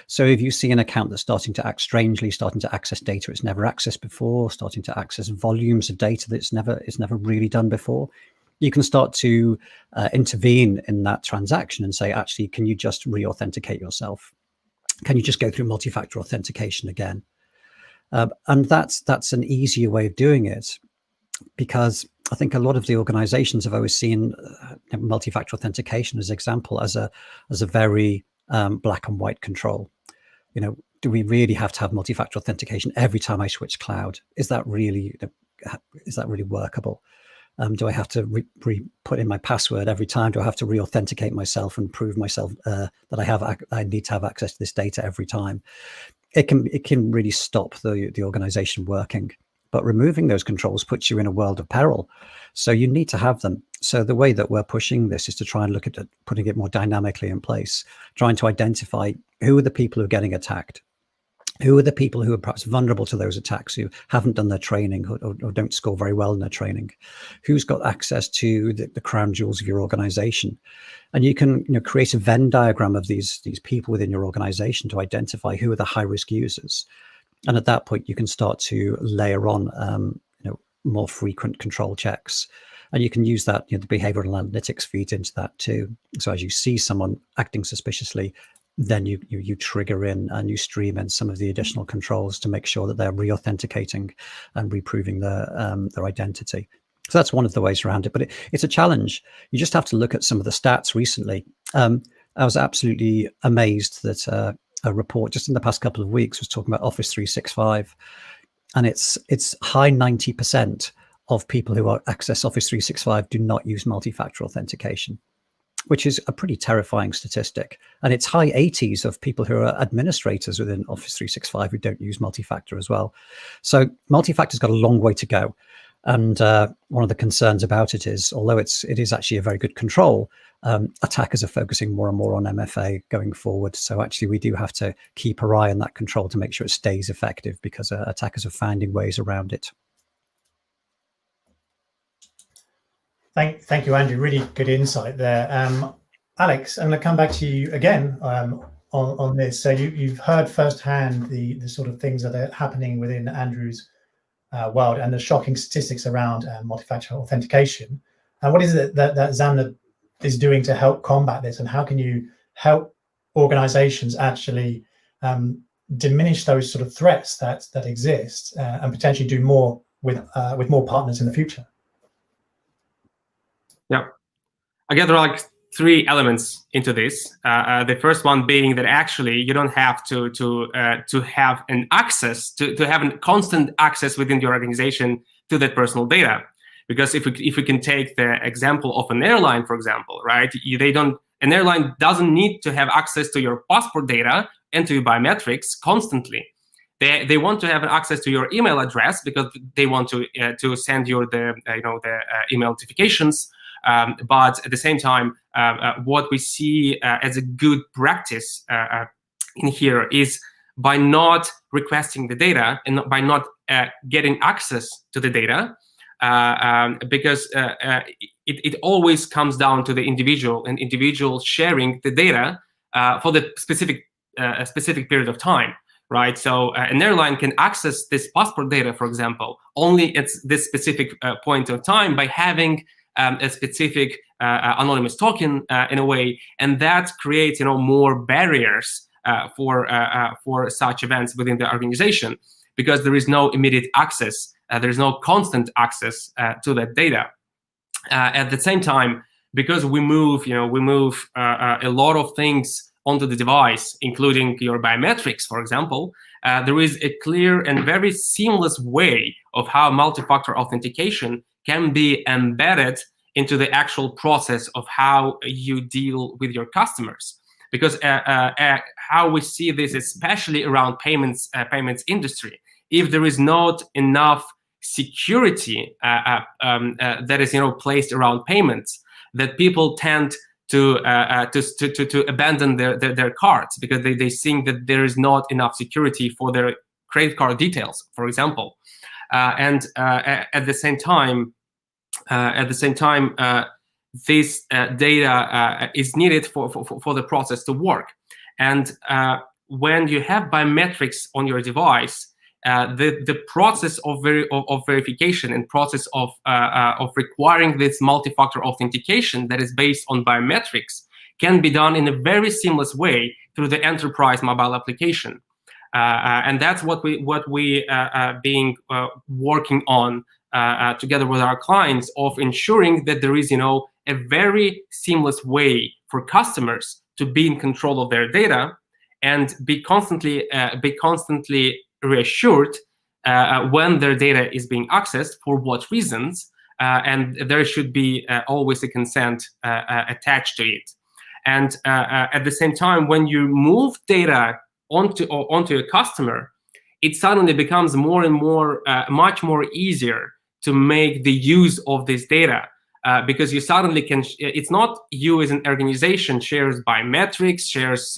So if you see an account that's starting to act strangely, starting to access data it's never accessed before, starting to access volumes of data that it's never really done before, you can start to intervene in that transaction and say, actually, can you just re-authenticate yourself? Can you just go through multi-factor authentication again? And that's an easier way of doing it, because I think a lot of the organizations have always seen multi-factor authentication as example as a very black and white control. Do we really have to have multi-factor authentication every time I switch cloud? Is that really workable? Do I have to put in my password every time? Do I have to re-authenticate myself and prove myself that I need to have access to this data every time? It can really stop the organization working. But removing those controls puts you in a world of peril. So you need to have them. So the way that we're pushing this is to try and look at putting it more dynamically in place, trying to identify who are the people who are getting attacked, who are the people who are perhaps vulnerable to those attacks, who haven't done their training or don't score very well in their training, who's got access to the crown jewels of your organization. And you can create a Venn diagram of these people within your organization to identify who are the high-risk users. And at that point, you can start to layer on more frequent control checks. And you can use that, the behavioral analytics feeds into that too. So as you see someone acting suspiciously, then you trigger in and you stream in some of the additional controls to make sure that they're re-authenticating and reproving their identity. So that's one of the ways around it, but it's a challenge. You just have to look at some of the stats recently. I was absolutely amazed that a report just in the past couple of weeks was talking about Office 365, and it's high 90% of people who access Office 365 do not use multi-factor authentication, which is a pretty terrifying statistic. And it's high 80s of people who are administrators within Office 365 who don't use multi-factor as well. So multi-factor's got a long way to go. And one of the concerns about it is, although it is actually a very good control, attackers are focusing more and more on MFA going forward. So actually we do have to keep our eye on that control to make sure it stays effective, because attackers are finding ways around it. Thank you, Andrew. Really good insight there. Alex, I'm going to come back to you again on this. So you've heard firsthand the sort of things that are happening within Andrew's world and the shocking statistics around multi-factor authentication. And what is it that Zamna is doing to help combat this? And how can you help organizations actually diminish those sort of threats that exist and potentially do more with more partners in the future? Yeah, again, there are like three elements into this. The first one being that actually you don't have to have an access to have a constant access within your organization to that personal data, because if we can take the example of an airline, for example, right? An airline doesn't need to have access to your passport data and to your biometrics constantly. They want to have access to your email address because they want to send you the email notifications. But at the same time, what we see as a good practice in here is by not requesting the data and by not getting access to the data, because it always comes down to the individual and individual sharing the data for the specific period of time. Right, so an airline can access this passport data, for example, only at this specific point of time by having a specific anonymous token in a way, and that creates more barriers for such events within the organization, because there is no immediate access, there is no constant access to that data. At the same time, because we move a lot of things onto the device, including your biometrics, for example, there is a clear and very seamless way of how multi-factor authentication can be embedded into the actual process of how you deal with your customers. Because how we see this, especially around payments industry, if there is not enough security that is placed around payments, that people tend to abandon their cards because they think that there is not enough security for their credit card details, for example. And at the same time, this data is needed for the process to work. And when you have biometrics on your device, the process of verification and process of requiring this multi-factor authentication that is based on biometrics can be done in a very seamless way through the enterprise mobile application, and that's what we being working on together with our clients, of ensuring that there is a very seamless way for customers to be in control of their data and be constantly reassured when their data is being accessed, for what reasons, and there should be always a consent attached to it. And at the same time, when you move data onto a customer, it suddenly becomes more and more, much more easier to make the use of this data, because you suddenly can. It's not you as an organization shares biometrics, shares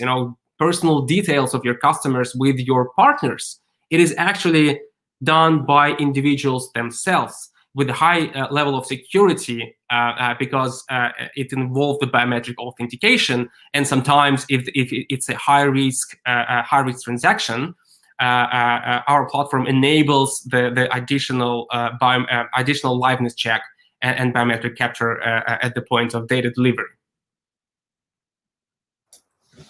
personal details of your customers with your partners. It is actually done by individuals themselves with a high level of security, because it involves the biometric authentication, and sometimes if it's a high risk transaction, our platform enables the additional liveness check and biometric capture at the point of data delivery.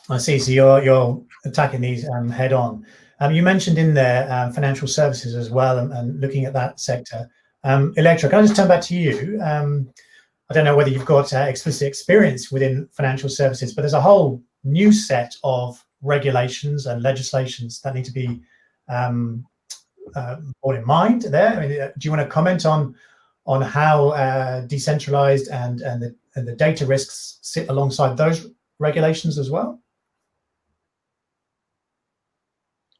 I see. So you're attacking these head on. You mentioned in there financial services as well, and looking at that sector. Electra, can I just turn back to you? I don't know whether you've got explicit experience within financial services, but there's a whole new set of regulations and legislations that need to be brought in mind there. I mean, do you want to comment on how decentralized and the data risks sit alongside those regulations as well?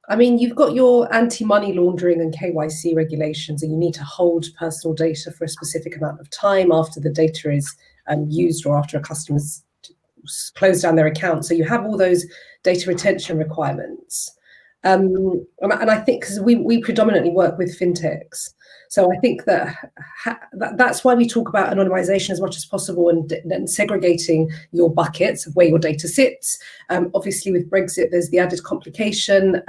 I mean, you've got your anti-money laundering and KYC regulations, and you need to hold personal data for a specific amount of time after the data is used or after a customer's closed down their account. So you have all those data retention requirements. And I think because we predominantly work with fintechs, so I think that's why we talk about anonymization as much as possible and segregating your buckets of where your data sits. Obviously, with Brexit, there's the added complication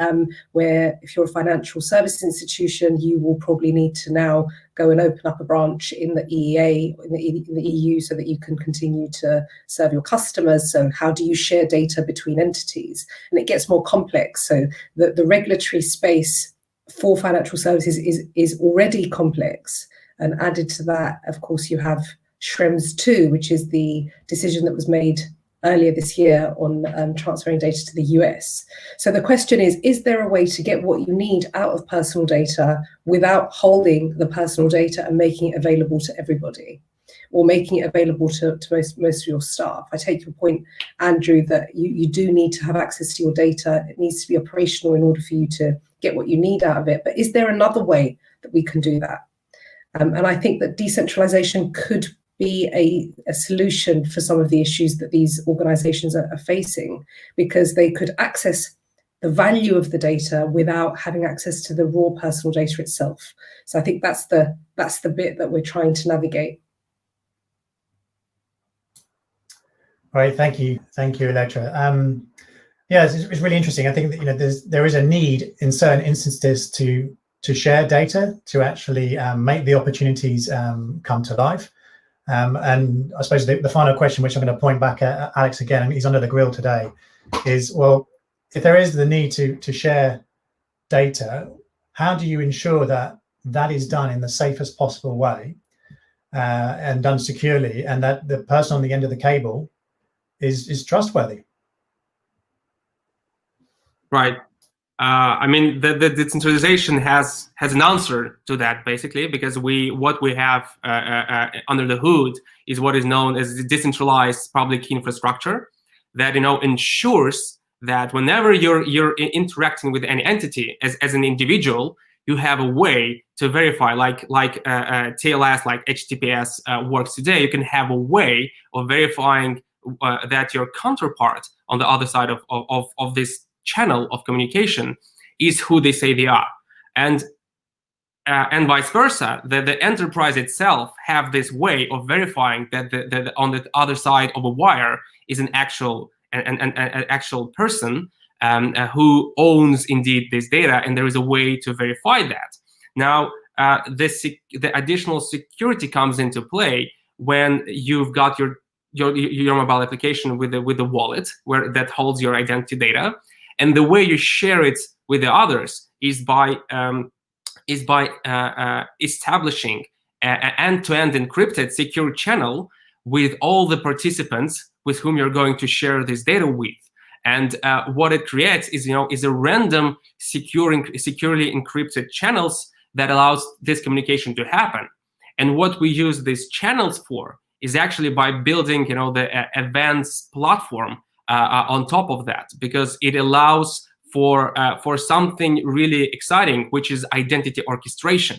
where if you're a financial services institution, you will probably need to now go and open up a branch in the EEA, in the EU, so that you can continue to serve your customers. So how do you share data between entities? And it gets more complex. So the regulatory space for financial services is already complex. And added to that, of course, you have Schrems 2, which is the decision that was made earlier this year on transferring data to the US. So the question is there a way to get what you need out of personal data without holding the personal data and making it available to everybody, or making it available to most of your staff? I take your point, Andrew, that you do need to have access to your data. It needs to be operational in order for you to get what you need out of it. But is there another way that we can do that? And I think that decentralization could be a solution for some of the issues that these organizations are facing, because they could access the value of the data without having access to the raw personal data itself. So I think that's the bit that we're trying to navigate. All right, thank you, Electra. Yeah, it's really interesting. I think that there is a need in certain instances to share data to actually make the opportunities come to life. And I suppose the final question, which I'm going to point back at Alex again, he's under the grill today, is, well, if there is the need to share data, how do you ensure that that is done in the safest possible way and done securely, and that the person on the end of the cable is trustworthy? Right. I mean, the decentralization has an answer to that, basically, because what we have under the hood is what is known as the decentralized public key infrastructure that ensures that whenever you're interacting with any entity as an individual, you have a way to verify, like TLS, like HTTPS works today. You can have a way of verifying that your counterpart on the other side of this channel of communication is who they say they are, and vice versa. The enterprise itself have this way of verifying that the on the other side of a wire is an actual person who owns indeed this data, and there is a way to verify that. Now, the additional security comes into play when you've got your mobile application with the wallet that holds your identity data. And the way you share it with the others is by establishing an end-to-end encrypted secure channel with all the participants with whom you're going to share this data with. And what it creates is a random securely encrypted channels that allows this communication to happen. And what we use these channels for is actually by building, the events platform on top of that, because it allows for something really exciting, which is identity orchestration.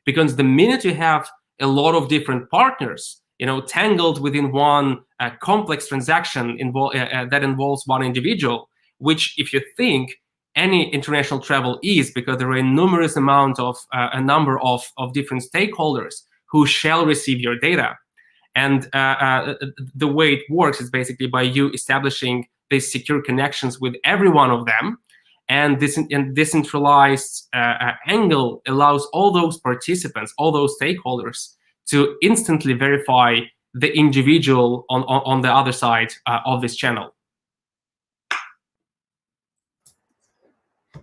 Because the minute you have a lot of different partners, tangled within one complex transaction that involves one individual, which, if you think any international travel is, because there are a numerous amount of a number of different stakeholders who shall receive your data. And the way it works is basically by you establishing these secure connections with every one of them. And this decentralized angle allows all those participants, all those stakeholders, to instantly verify the individual on the other side of this channel.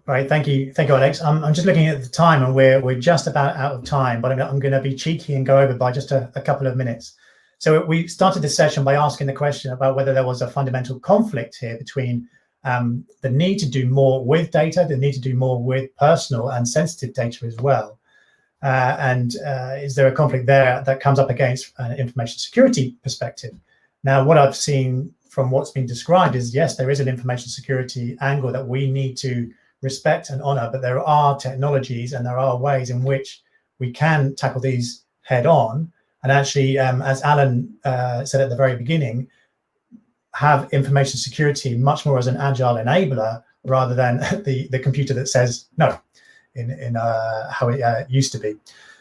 Right, thank you, Alex. I'm just looking at the time, and we're just about out of time, but I'm going to be cheeky and go over by just a couple of minutes. So we started this session by asking the question about whether there was a fundamental conflict here between the need to do more with data, the need to do more with personal and sensitive data as well. And is there a conflict there that comes up against an information security perspective? Now, what I've seen from what's been described is, yes, there is an information security angle that we need to respect and honor, but there are technologies and there are ways in which we can tackle these head on. And actually, as Alan said at the very beginning, have information security much more as an agile enabler rather than the computer that says no in how it used to be.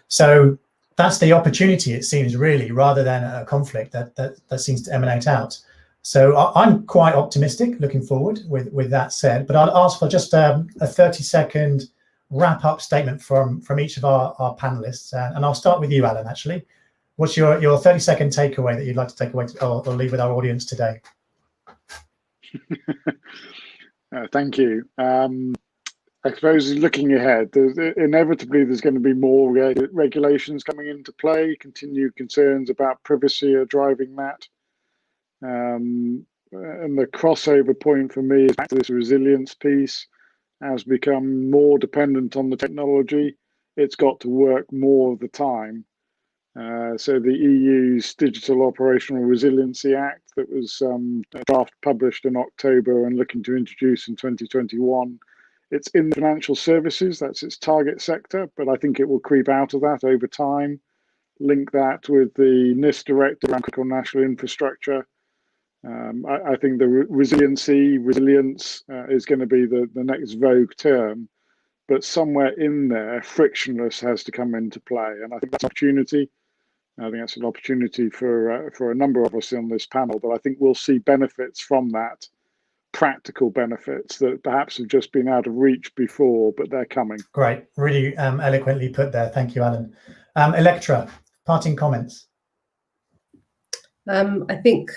So that's the opportunity, it seems, really, rather than a conflict that seems to emanate out. So I'm quite optimistic looking forward with that said, but I'll ask for just a 30-second wrap-up statement from each of our panelists. And I'll start with you, Alan, actually. What's your 30-second takeaway that you'd like to take away or leave with our audience today? Thank you. I suppose looking ahead, inevitably there's going to be more regulations coming into play. Continued concerns about privacy are driving that. And the crossover point for me is this resilience piece has become more dependent on the technology. It's got to work more of the time. So the EU's Digital Operational Resiliency Act that was draft published in October and looking to introduce in 2021, it's in financial services, that's its target sector, but I think it will creep out of that over time. Link that with the NIST directive around critical national infrastructure. I think the resilience is going to be the next vogue term, but somewhere in there, frictionless has to come into play, and I think that's an opportunity. I think that's an opportunity for a number of us on this panel, but I think we'll see benefits from that, practical benefits that perhaps have just been out of reach before, but they're coming. Great, really eloquently put there. Thank you, Alan. Electra, parting comments. I think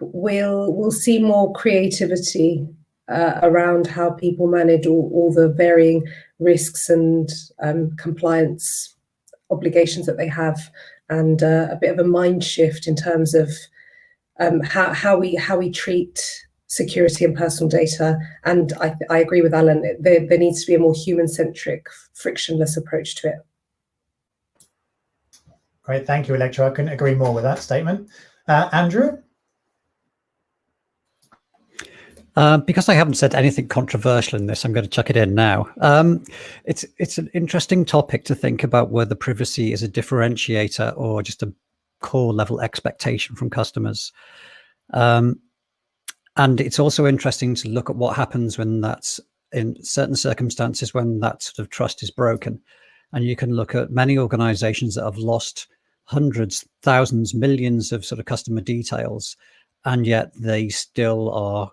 we'll see more creativity around how people manage all the varying risks and compliance obligations that they have, and a bit of a mind shift in terms of how we treat security and personal data. And I agree with Alan, there needs to be a more human-centric, frictionless approach to it. Great, thank you, Electra. I couldn't agree more with that statement. Andrew? Because I haven't said anything controversial in this, I'm going to chuck it in now. It's an interesting topic to think about whether privacy is a differentiator or just a core level expectation from customers. And it's also interesting to look at what happens when that's in certain circumstances when that sort of trust is broken. And you can look at many organizations that have lost hundreds, thousands, millions of sort of customer details, and yet they still are,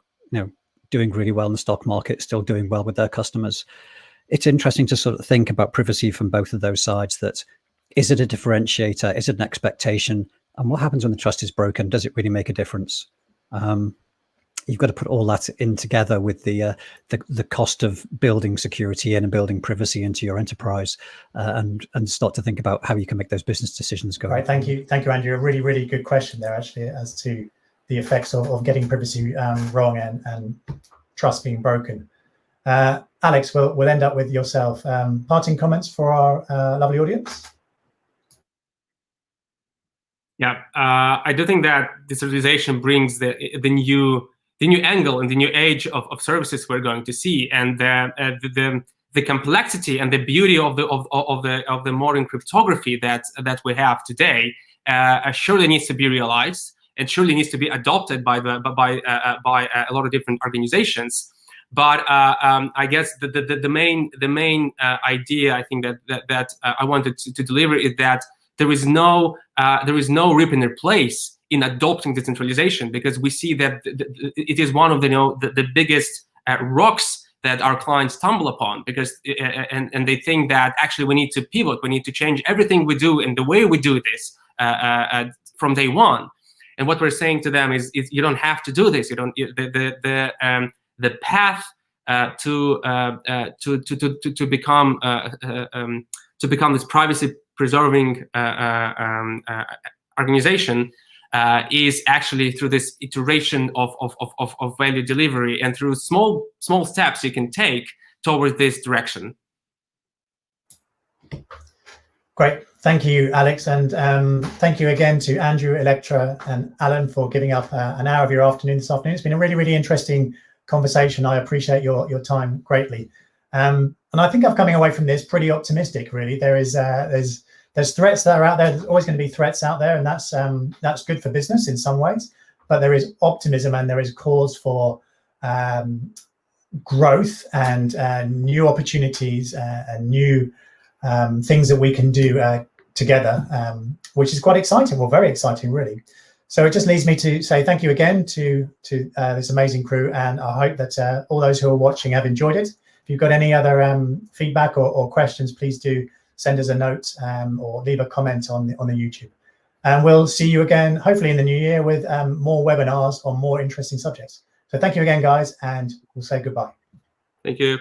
doing really well in the stock market, still doing well with their customers. It's interesting to sort of think about privacy from both of those sides. That is it a differentiator? Is it an expectation? And what happens when the trust is broken? Does it really make a difference? You've got to put all that in together with the cost of building security and building privacy into your enterprise, and start to think about how you can make those business decisions go. Right, thank you, Andrew. A really, really good question there, actually, as to the effects of getting privacy wrong and trust being broken. Alex, we'll end up with yourself. Parting comments for our lovely audience. Yeah, I do think that decentralization brings the new angle and the new age of services we're going to see, and the complexity and the beauty of the modern cryptography that we have today surely needs to be realized and surely needs to be adopted by a lot of different organizations. But I guess the main idea I think that I wanted to deliver is that there is no rip and replace in adopting decentralization, because we see that it is one of the biggest rocks that our clients stumble upon, because and they think that actually we need to pivot, we need to change everything we do and the way we do this from day one. And what we're saying to them is you don't have to do this. You don't. The path to become this privacy preserving organization is actually through this iteration of value delivery, and through small steps you can take towards this direction. Great, thank you, Alex, and thank you again to Andrew, Electra, and Alan for giving up an hour of your afternoon this afternoon. It's been a really interesting conversation. I appreciate your time greatly, and I think I'm coming away from this pretty optimistic. Really, there's threats that are out there. There's always going to be threats out there, and that's good for business in some ways. But there is optimism, and there is cause for growth and new opportunities and new things that we can do together, which is quite exciting. Well, very exciting, really. So it just leaves me to say thank you again to this amazing crew, and I hope that all those who are watching have enjoyed it. If you've got any other feedback or questions, please do send us a note or leave a comment on the YouTube. And we'll see you again, hopefully in the new year, with more webinars on more interesting subjects. So thank you again, guys, and we'll say goodbye. Thank you.